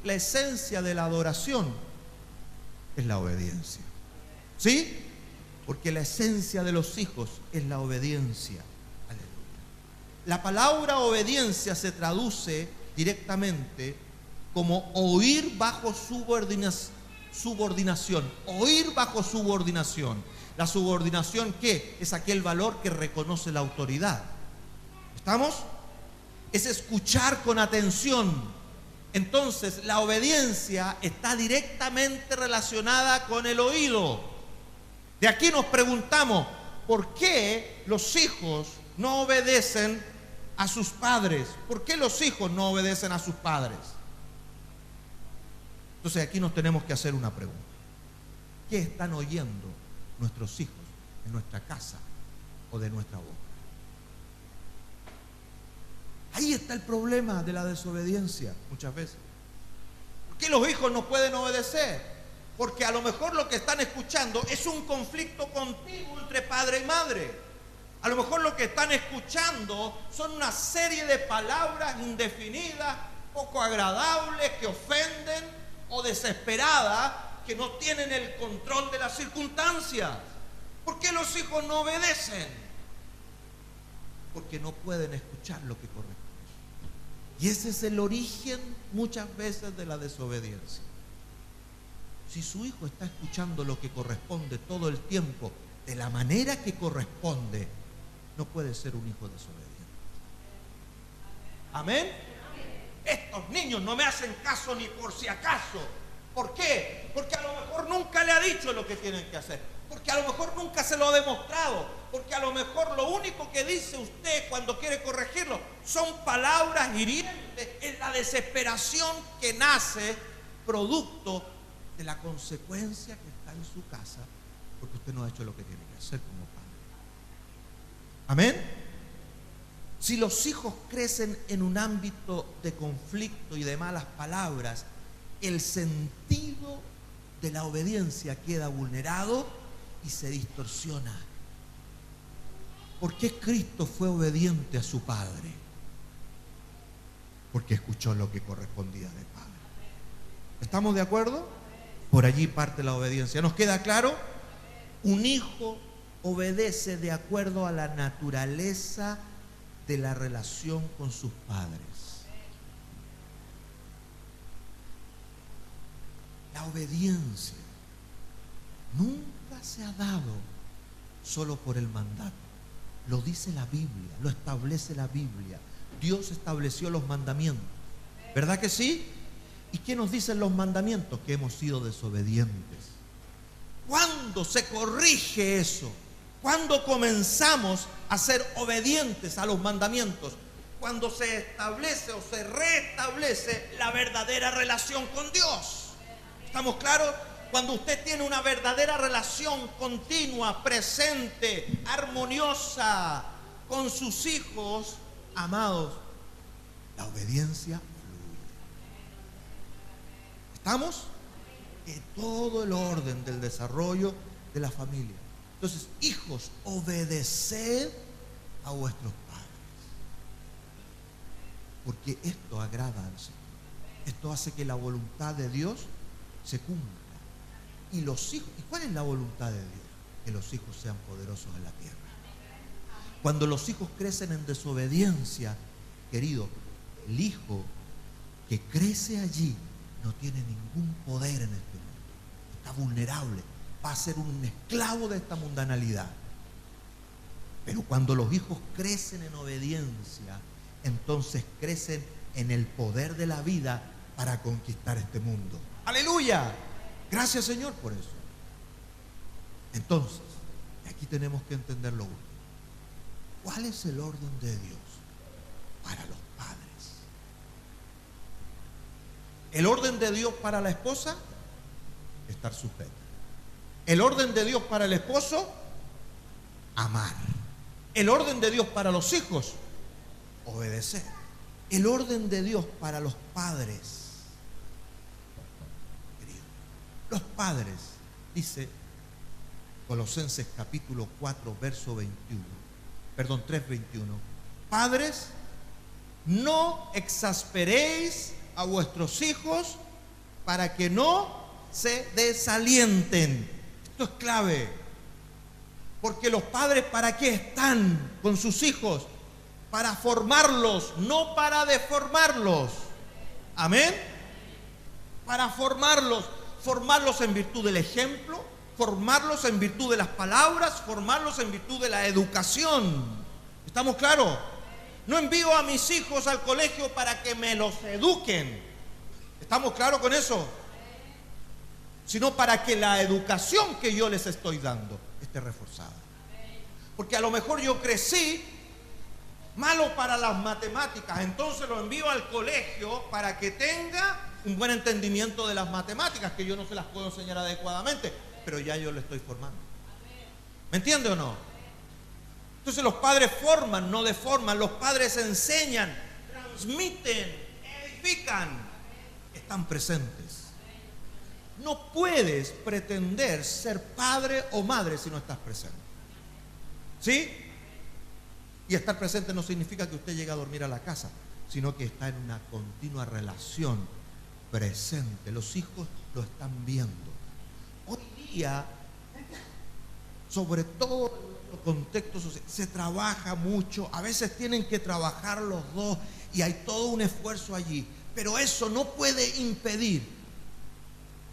[SPEAKER 1] La esencia de la adoración es la obediencia. ¿Sí? Porque la esencia de los hijos es la obediencia. Aleluya. La palabra obediencia se traduce directamente como oír bajo subordinación. Oír bajo subordinación. La subordinación, ¿qué? Es aquel valor que reconoce la autoridad. ¿Estamos? Es escuchar con atención. Entonces, la obediencia está directamente relacionada con el oído. De aquí nos preguntamos, ¿por qué los hijos no obedecen a sus padres? ¿Por qué los hijos no obedecen a sus padres? Entonces, aquí nos tenemos que hacer una pregunta. ¿Qué están oyendo nuestros hijos en nuestra casa o de nuestra boca? Ahí está el problema de la desobediencia muchas veces. ¿Por qué los hijos no pueden obedecer? Porque a lo mejor lo que están escuchando es un conflicto continuo entre padre y madre. A lo mejor lo que están escuchando son una serie de palabras indefinidas, poco agradables, que ofenden o desesperadas, que no tienen el control de las circunstancias. ¿Por qué los hijos no obedecen? Porque no pueden escuchar lo que corresponde. Y ese es el origen muchas veces de la desobediencia. Si su hijo está escuchando lo que corresponde todo el tiempo, de la manera que corresponde, no puede ser un hijo desobediente. ¿Amén? Estos niños no me hacen caso ni por si acaso. ¿Por qué? Porque a lo mejor nunca le ha dicho lo que tienen que hacer. Porque a lo mejor nunca se lo ha demostrado. Porque a lo mejor lo único que dice usted cuando quiere corregirlo son palabras hirientes. Es la desesperación que nace producto de la consecuencia que está en su casa porque usted no ha hecho lo que tiene que hacer como padre. ¿Amén? Si los hijos crecen en un ámbito de conflicto y de malas palabras, el sentido de la obediencia queda vulnerado y se distorsiona. ¿Por qué Cristo fue obediente a su Padre? Porque escuchó lo que correspondía del Padre. ¿Estamos de acuerdo? Por allí parte la obediencia. ¿Nos queda claro? Un hijo obedece de acuerdo a la naturaleza de la relación con sus padres. La obediencia nunca se ha dado solo por el mandato. Lo dice la Biblia, lo establece la Biblia. Dios estableció los mandamientos. ¿Verdad que sí? ¿Y qué nos dicen los mandamientos? Que hemos sido desobedientes. ¿Cuándo se corrige eso? ¿Cuándo comenzamos a ser obedientes a los mandamientos? Cuando se establece o se restablece la verdadera relación con Dios. ¿Estamos claros? Cuando usted tiene una verdadera relación continua, presente, armoniosa con sus hijos amados, la obediencia fluye. ¿Estamos? Que todo el orden del desarrollo de la familia. Entonces, hijos, obedeced a vuestros padres. Porque esto agrada al Señor. Esto hace que la voluntad de Dios se cumpla. Y los hijos, ¿y cuál es la voluntad de Dios? Que los hijos sean poderosos en la tierra. Cuando los hijos crecen en desobediencia, querido, el hijo que crece allí no tiene ningún poder en este mundo. Está vulnerable. Va a ser un esclavo de esta mundanalidad. Pero cuando los hijos crecen en obediencia, entonces crecen en el poder de la vida para conquistar este mundo. ¡Aleluya! Gracias, Señor, por eso. Entonces, aquí tenemos que entender lo último. ¿Cuál es el orden de Dios para los padres? El orden de Dios para la esposa, estar sujeta. El orden de Dios para el esposo, amar. El orden de Dios para los hijos, obedecer. El orden de Dios para los padres, querido. Los padres, dice Colosenses capítulo 4, verso 21, perdón, 3:21. Padres, no exasperéis a vuestros hijos para que no se desalienten. Esto es clave, porque los padres, ¿para qué están con sus hijos? Para formarlos, no para deformarlos. Amén. Para formarlos, formarlos en virtud del ejemplo, formarlos en virtud de las palabras, formarlos en virtud de la educación. ¿Estamos claros? No envío a mis hijos al colegio para que me los eduquen. ¿Estamos claros con eso? Sino para que la educación que yo les estoy dando esté reforzada. Porque a lo mejor yo crecí malo para las matemáticas, entonces lo envío al colegio para que tenga un buen entendimiento de las matemáticas, que yo no se las puedo enseñar adecuadamente, pero ya yo le estoy formando. ¿Me entiende o no? Entonces los padres forman, no deforman. Los padres enseñan, transmiten, edifican, están presentes. No puedes pretender ser padre o madre si no estás presente. ¿Sí? Y estar presente no significa que usted llegue a dormir a la casa, sino que está en una continua relación presente. Los hijos lo están viendo. Hoy día, sobre todo en nuestro contexto social, se trabaja mucho. A veces tienen que trabajar los dos y hay todo un esfuerzo allí. Pero eso no puede impedir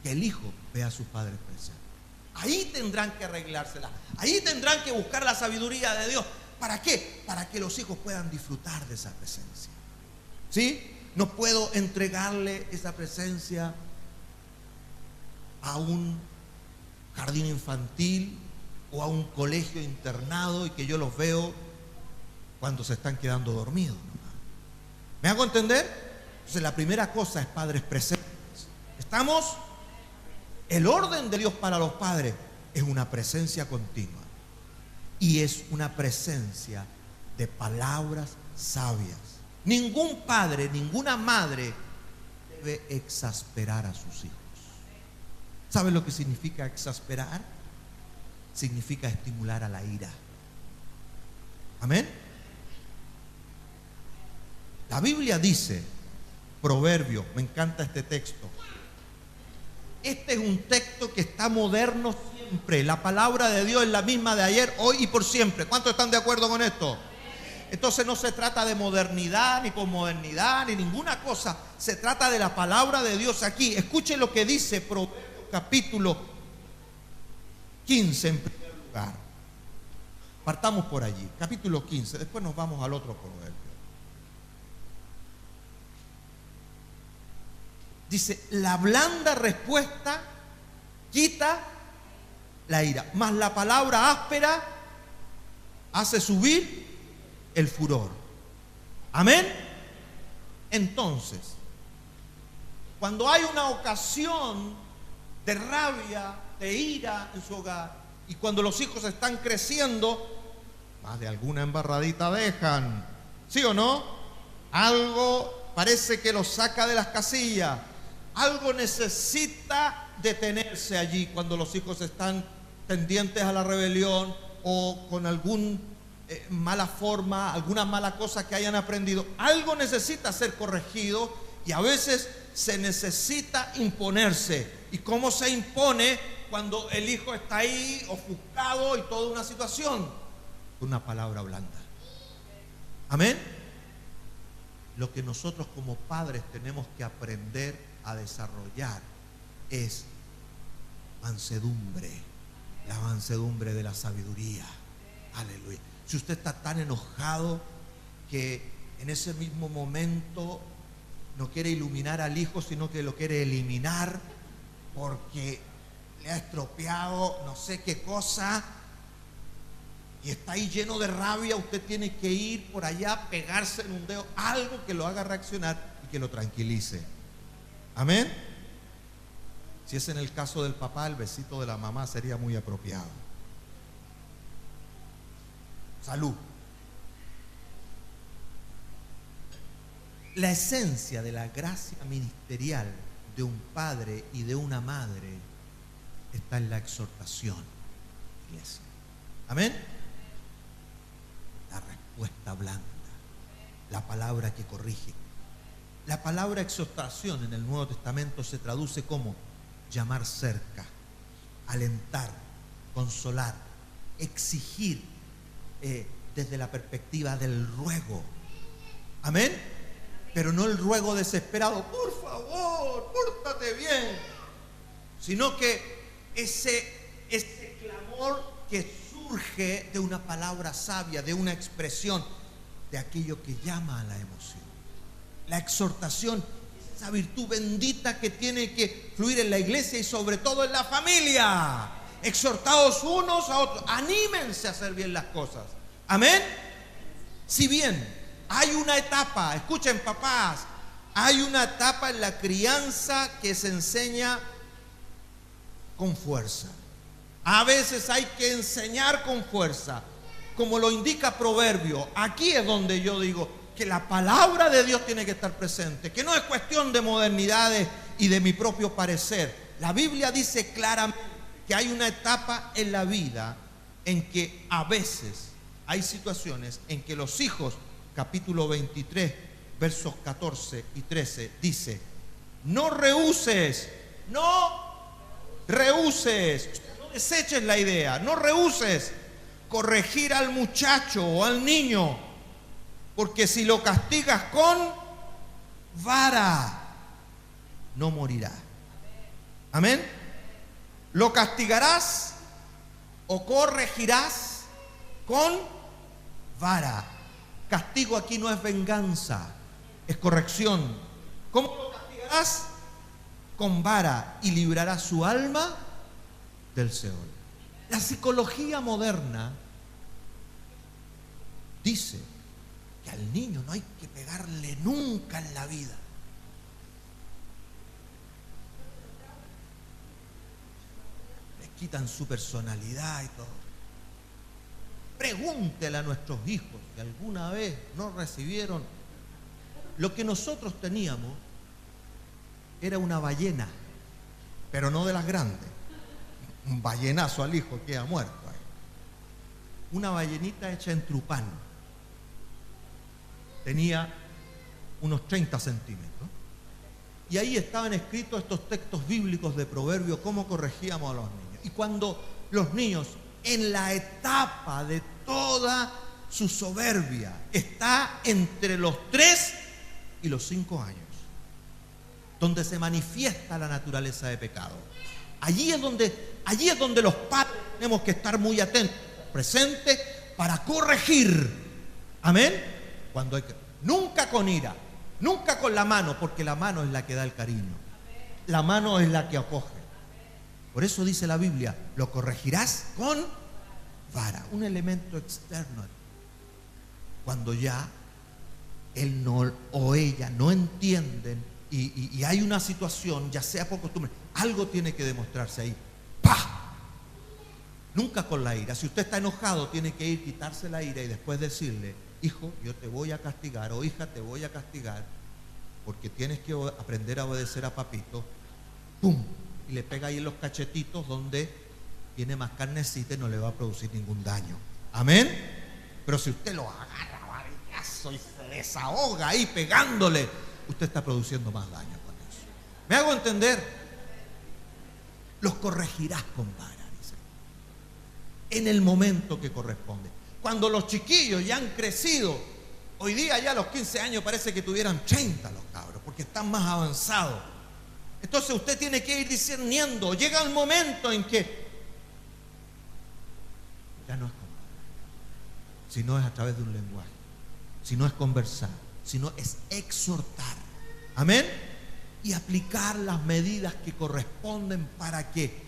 [SPEAKER 1] que el hijo vea a sus padres presentes. Ahí tendrán que arreglársela. Ahí tendrán que buscar la sabiduría de Dios. ¿Para qué? Para que los hijos puedan disfrutar de esa presencia. ¿Sí? No puedo entregarle esa presencia a un jardín infantil o a un colegio internado y que yo los veo cuando se están quedando dormidos. ¿Me hago entender? Entonces la primera cosa es padres presentes. ¿Estamos? El orden de Dios para los padres es una presencia continua y es una presencia de palabras sabias. Ningún padre, ninguna madre debe exasperar a sus hijos. ¿Saben lo que significa exasperar? Significa estimular a la ira. Amén. La Biblia dice, Proverbios, me encanta este texto. Este es un texto que está moderno siempre. La palabra de Dios es la misma de ayer, hoy y por siempre. ¿Cuántos están de acuerdo con esto? Entonces no se trata de modernidad, ni posmodernidad, ni ninguna cosa. Se trata de la palabra de Dios aquí. Escuchen lo que dice Proverbios capítulo 15 en primer lugar. Partamos por allí, capítulo 15. Después nos vamos al otro proverbio. Dice, la blanda respuesta quita la ira, mas la palabra áspera hace subir el furor. Amén. Entonces, cuando hay una ocasión de rabia, de ira en su hogar, y cuando los hijos están creciendo, más de alguna embarradita dejan, ¿sí o no? Algo parece que los saca de las casillas. Algo necesita detenerse allí cuando los hijos están tendientes a la rebelión o con alguna mala forma, alguna mala cosa que hayan aprendido. Algo necesita ser corregido y a veces se necesita imponerse. ¿Y cómo se impone cuando el hijo está ahí ofuscado y toda una situación? Una palabra blanda. Amén. Lo que nosotros como padres tenemos que aprender a desarrollar es mansedumbre, la mansedumbre de la sabiduría. Aleluya. Si usted está tan enojado que en ese mismo momento no quiere iluminar al hijo, sino que lo quiere eliminar porque le ha estropeado no sé qué cosa y está ahí lleno de rabia, usted tiene que ir por allá, pegarse en un dedo, algo que lo haga reaccionar y que lo tranquilice. Amén. Si es en el caso del papá, el besito de la mamá sería muy apropiado. Salud. La esencia de la gracia ministerial de un padre y de una madre está en la exhortación, iglesia. Amén. La respuesta blanda, la palabra que corrige. La palabra exhortación en el Nuevo Testamento se traduce como llamar cerca, alentar, consolar, exigir desde la perspectiva del ruego. Amén. Pero no el ruego desesperado, por favor, pórtate bien, sino que ese clamor que surge de una palabra sabia, de una expresión, de aquello que llama a la emoción. La exhortación, esa virtud bendita que tiene que fluir en la iglesia y sobre todo en la familia. Exhortados unos a otros, anímense a hacer bien las cosas. Amén. Si bien hay una etapa, escuchen papás, hay una etapa en la crianza que se enseña con fuerza. A veces hay que enseñar con fuerza, como lo indica Proverbio. Aquí es donde yo digo que la palabra de Dios tiene que estar presente, que no es cuestión de modernidades y de mi propio parecer. La Biblia dice claramente que hay una etapa en la vida en que a veces hay situaciones en que los hijos, capítulo 23, versos 14 y 13, dice: no rehuses, no deseches la idea, no rehuses corregir al muchacho o al niño, porque si lo castigas con vara, no morirá. Amén. Lo castigarás o corregirás con vara. Castigo aquí no es venganza, es corrección. ¿Cómo lo castigarás? Con vara, y librarás su alma del Seol. La psicología moderna dice que al niño no hay que pegarle nunca en la vida. Le quitan su personalidad y todo. Pregúntele a nuestros hijos si alguna vez no recibieron. Lo que nosotros teníamos era una ballena, pero no de las grandes. Un ballenazo al hijo que ha muerto ahí. Una ballenita hecha en Trupán. Tenía unos 30 centímetros. Y ahí estaban escritos estos textos bíblicos de Proverbios, cómo corregíamos a los niños. Y cuando los niños, en la etapa de toda su soberbia, está entre los 3 y los 5 años, donde se manifiesta la naturaleza de pecado. Allí es donde los padres tenemos que estar muy atentos, presentes, para corregir. Amén. Cuando hay que, nunca con ira, nunca con la mano, porque la mano es la que da el cariño. La mano es la que acoge. Por eso dice la Biblia: lo corregirás con vara, un elemento externo. Cuando ya él no o ella no entienden y hay una situación, ya sea por costumbre, algo tiene que demostrarse ahí. ¡Pah! Nunca con la ira. Si usted está enojado, tiene que ir, quitarse la ira y después decirle: hijo, yo te voy a castigar, o hija, te voy a castigar, porque tienes que aprender a obedecer a papito. ¡Pum! Y le pega ahí en los cachetitos donde tiene más carnecita y no le va a producir ningún daño. Amén. Pero si usted lo agarra a varillazo y se desahoga ahí pegándole, usted está produciendo más daño con eso. ¿Me hago entender? Los corregirás con vara, dice, en el momento que corresponde. Cuando los chiquillos ya han crecido, hoy día ya a los 15 años parece que tuvieran 30 los cabros, porque están más avanzados. Entonces usted tiene que ir discerniendo. Llega el momento en que ya no es como, sino es a través de un lenguaje, sino es conversar, sino es exhortar. Amén. Y aplicar las medidas que corresponden para que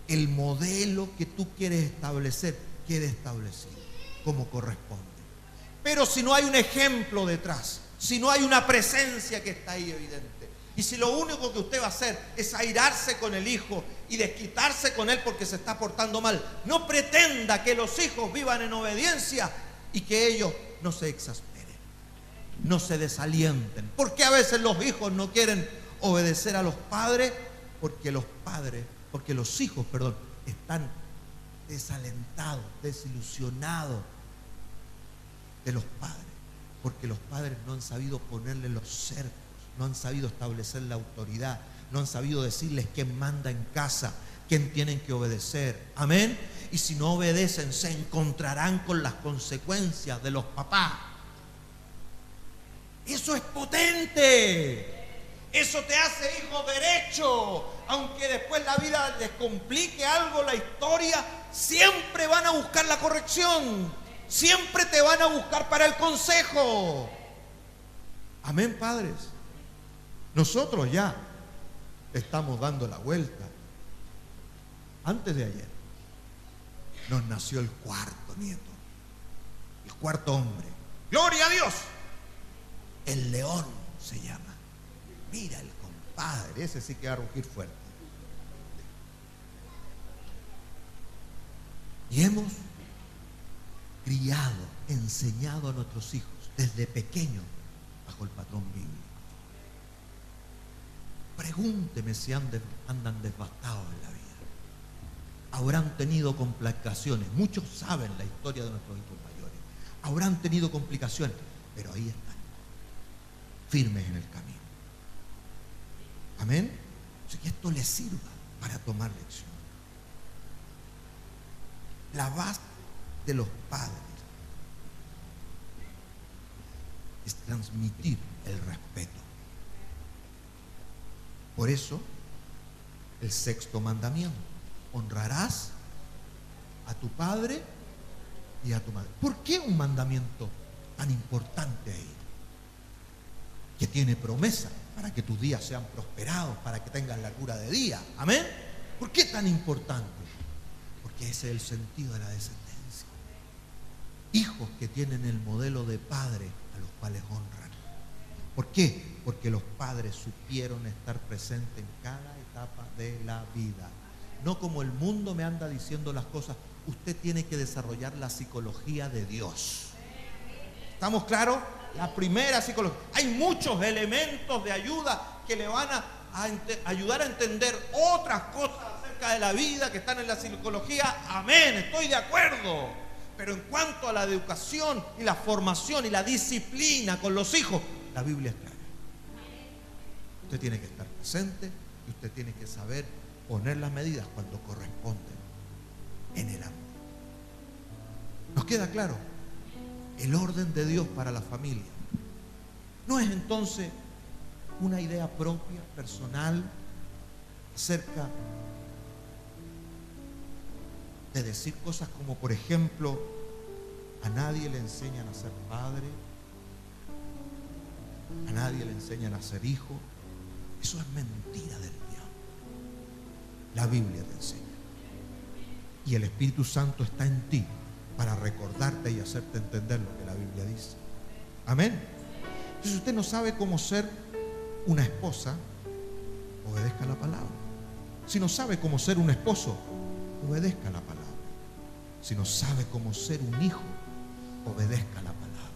[SPEAKER 1] el modelo que tú quieres establecer quede establecido como corresponde. Pero si no hay un ejemplo detrás, si no hay una presencia que está ahí evidente, Y si lo único que usted va a hacer es airarse con el hijo y desquitarse con él porque se está portando mal, no pretenda que los hijos vivan en obediencia y que ellos no se exasperen, no se desalienten. ¿Por qué a veces los hijos no quieren obedecer a los padres? Porque los hijos están desalentados, desilusionados de los padres, porque los padres no han sabido ponerle los cercos, no han sabido establecer la autoridad, no han sabido decirles quién manda en casa, quién tienen que obedecer. Amén. Y si no obedecen, se encontrarán con las consecuencias de los papás. Eso es potente. Eso te hace hijo derecho. Aunque después la vida les complique algo, la historia, siempre van a buscar la corrección. Siempre te van a buscar para el consejo. Amén, padres. Nosotros ya estamos dando la vuelta. Antes de ayer nos nació el cuarto nieto, el cuarto hombre. ¡Gloria a Dios! El León se llama. Mira el compadre, ese sí que va a rugir fuerte. Y hemos criado, enseñado a nuestros hijos desde pequeños bajo el patrón bíblico. Pregúnteme si andan devastados en la vida. Habrán tenido complicaciones. Muchos saben la historia de nuestros hijos mayores. Habrán tenido complicaciones, pero ahí están, firmes en el camino. Amén. Así que esto les sirva para tomar lección. La base de los padres es transmitir el respeto. Por eso, el sexto mandamiento: honrarás a tu padre y a tu madre. ¿Por qué un mandamiento tan importante ahí? Que tiene promesa para que tus días sean prosperados, para que tengas largura de día. Amén. ¿Por qué tan importante? Porque ese es el sentido de la descendencia. Hijos que tienen el modelo de padre a los cuales honran. ¿Por qué? Porque los padres supieron estar presentes en cada etapa de la vida. No como el mundo me anda diciendo las cosas. Usted tiene que desarrollar la psicología de Dios. ¿Estamos claros? La primera psicología. Hay muchos elementos de ayuda que le van a ayudar a entender otras cosas acerca de la vida que están en la psicología. Amén, estoy de acuerdo. Pero en cuanto a la educación y la formación y la disciplina con los hijos, la Biblia es clara. Usted tiene que estar presente y usted tiene que saber poner las medidas cuando corresponden en el amor. ¿Nos queda claro? El orden de Dios para la familia no es entonces una idea propia, personal, acerca de decir cosas como, por ejemplo, a nadie le enseñan a ser padre, a nadie le enseñan a ser hijo. Eso es mentira del diablo. La Biblia te enseña. Y el Espíritu Santo está en ti para recordarte y hacerte entender lo que la Biblia dice. Amén. Entonces, si usted no sabe cómo ser una esposa, obedezca la palabra. Si no sabe cómo ser un esposo, obedezca la palabra. Si no sabe cómo ser un hijo, obedezca la palabra.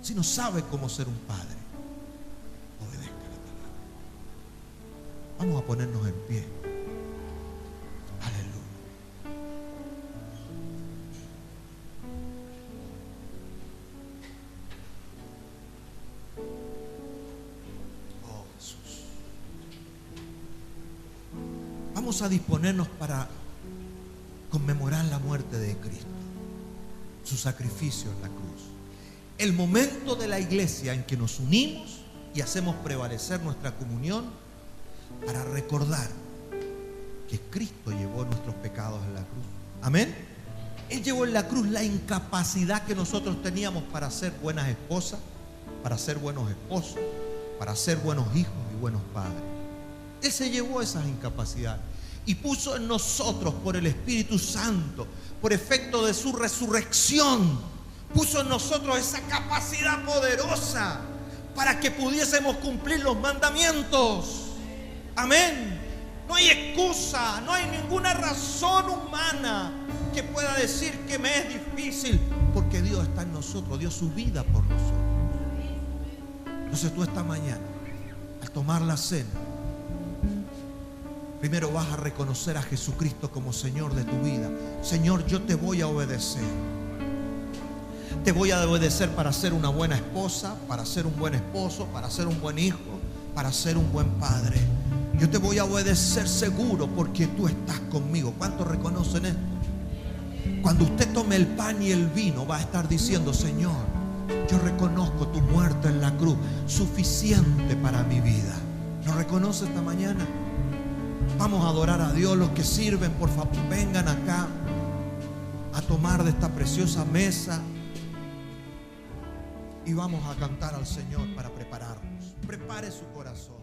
[SPEAKER 1] Si no sabe cómo ser un padre, obedezca la palabra. Vamos a ponernos en pie. Aleluya. Oh, Jesús. Vamos a disponernos para conmemorar la muerte de Cristo, su sacrificio en la cruz. El momento de la iglesia en que nos unimos y hacemos prevalecer nuestra comunión para recordar que Cristo llevó nuestros pecados en la cruz. Amén. Él llevó en la cruz la incapacidad que nosotros teníamos para ser buenas esposas, para ser buenos esposos, para ser buenos hijos y buenos padres. Él se llevó esas incapacidades y puso en nosotros, por el Espíritu Santo, por efecto de su resurrección, puso en nosotros esa capacidad poderosa para que pudiésemos cumplir los mandamientos. Amén. No hay excusa, no hay ninguna razón humana que pueda decir que me es difícil, porque Dios está en nosotros, dio su vida por nosotros. Entonces tú esta mañana, al tomar la cena, primero vas a reconocer a Jesucristo como Señor de tu vida. Señor, yo te voy a obedecer. Te voy a obedecer para ser una buena esposa, para ser un buen esposo, para ser un buen hijo, para ser un buen padre. Yo te voy a obedecer seguro porque tú estás conmigo. ¿Cuántos reconocen esto? Cuando usted tome el pan y el vino, va a estar diciendo: Señor, yo reconozco tu muerte en la cruz, suficiente para mi vida. ¿Lo reconoce esta mañana? Vamos a adorar a Dios. Los que sirven, por favor, vengan acá a tomar de esta preciosa mesa y vamos a cantar al Señor para prepararnos. Prepare su corazón.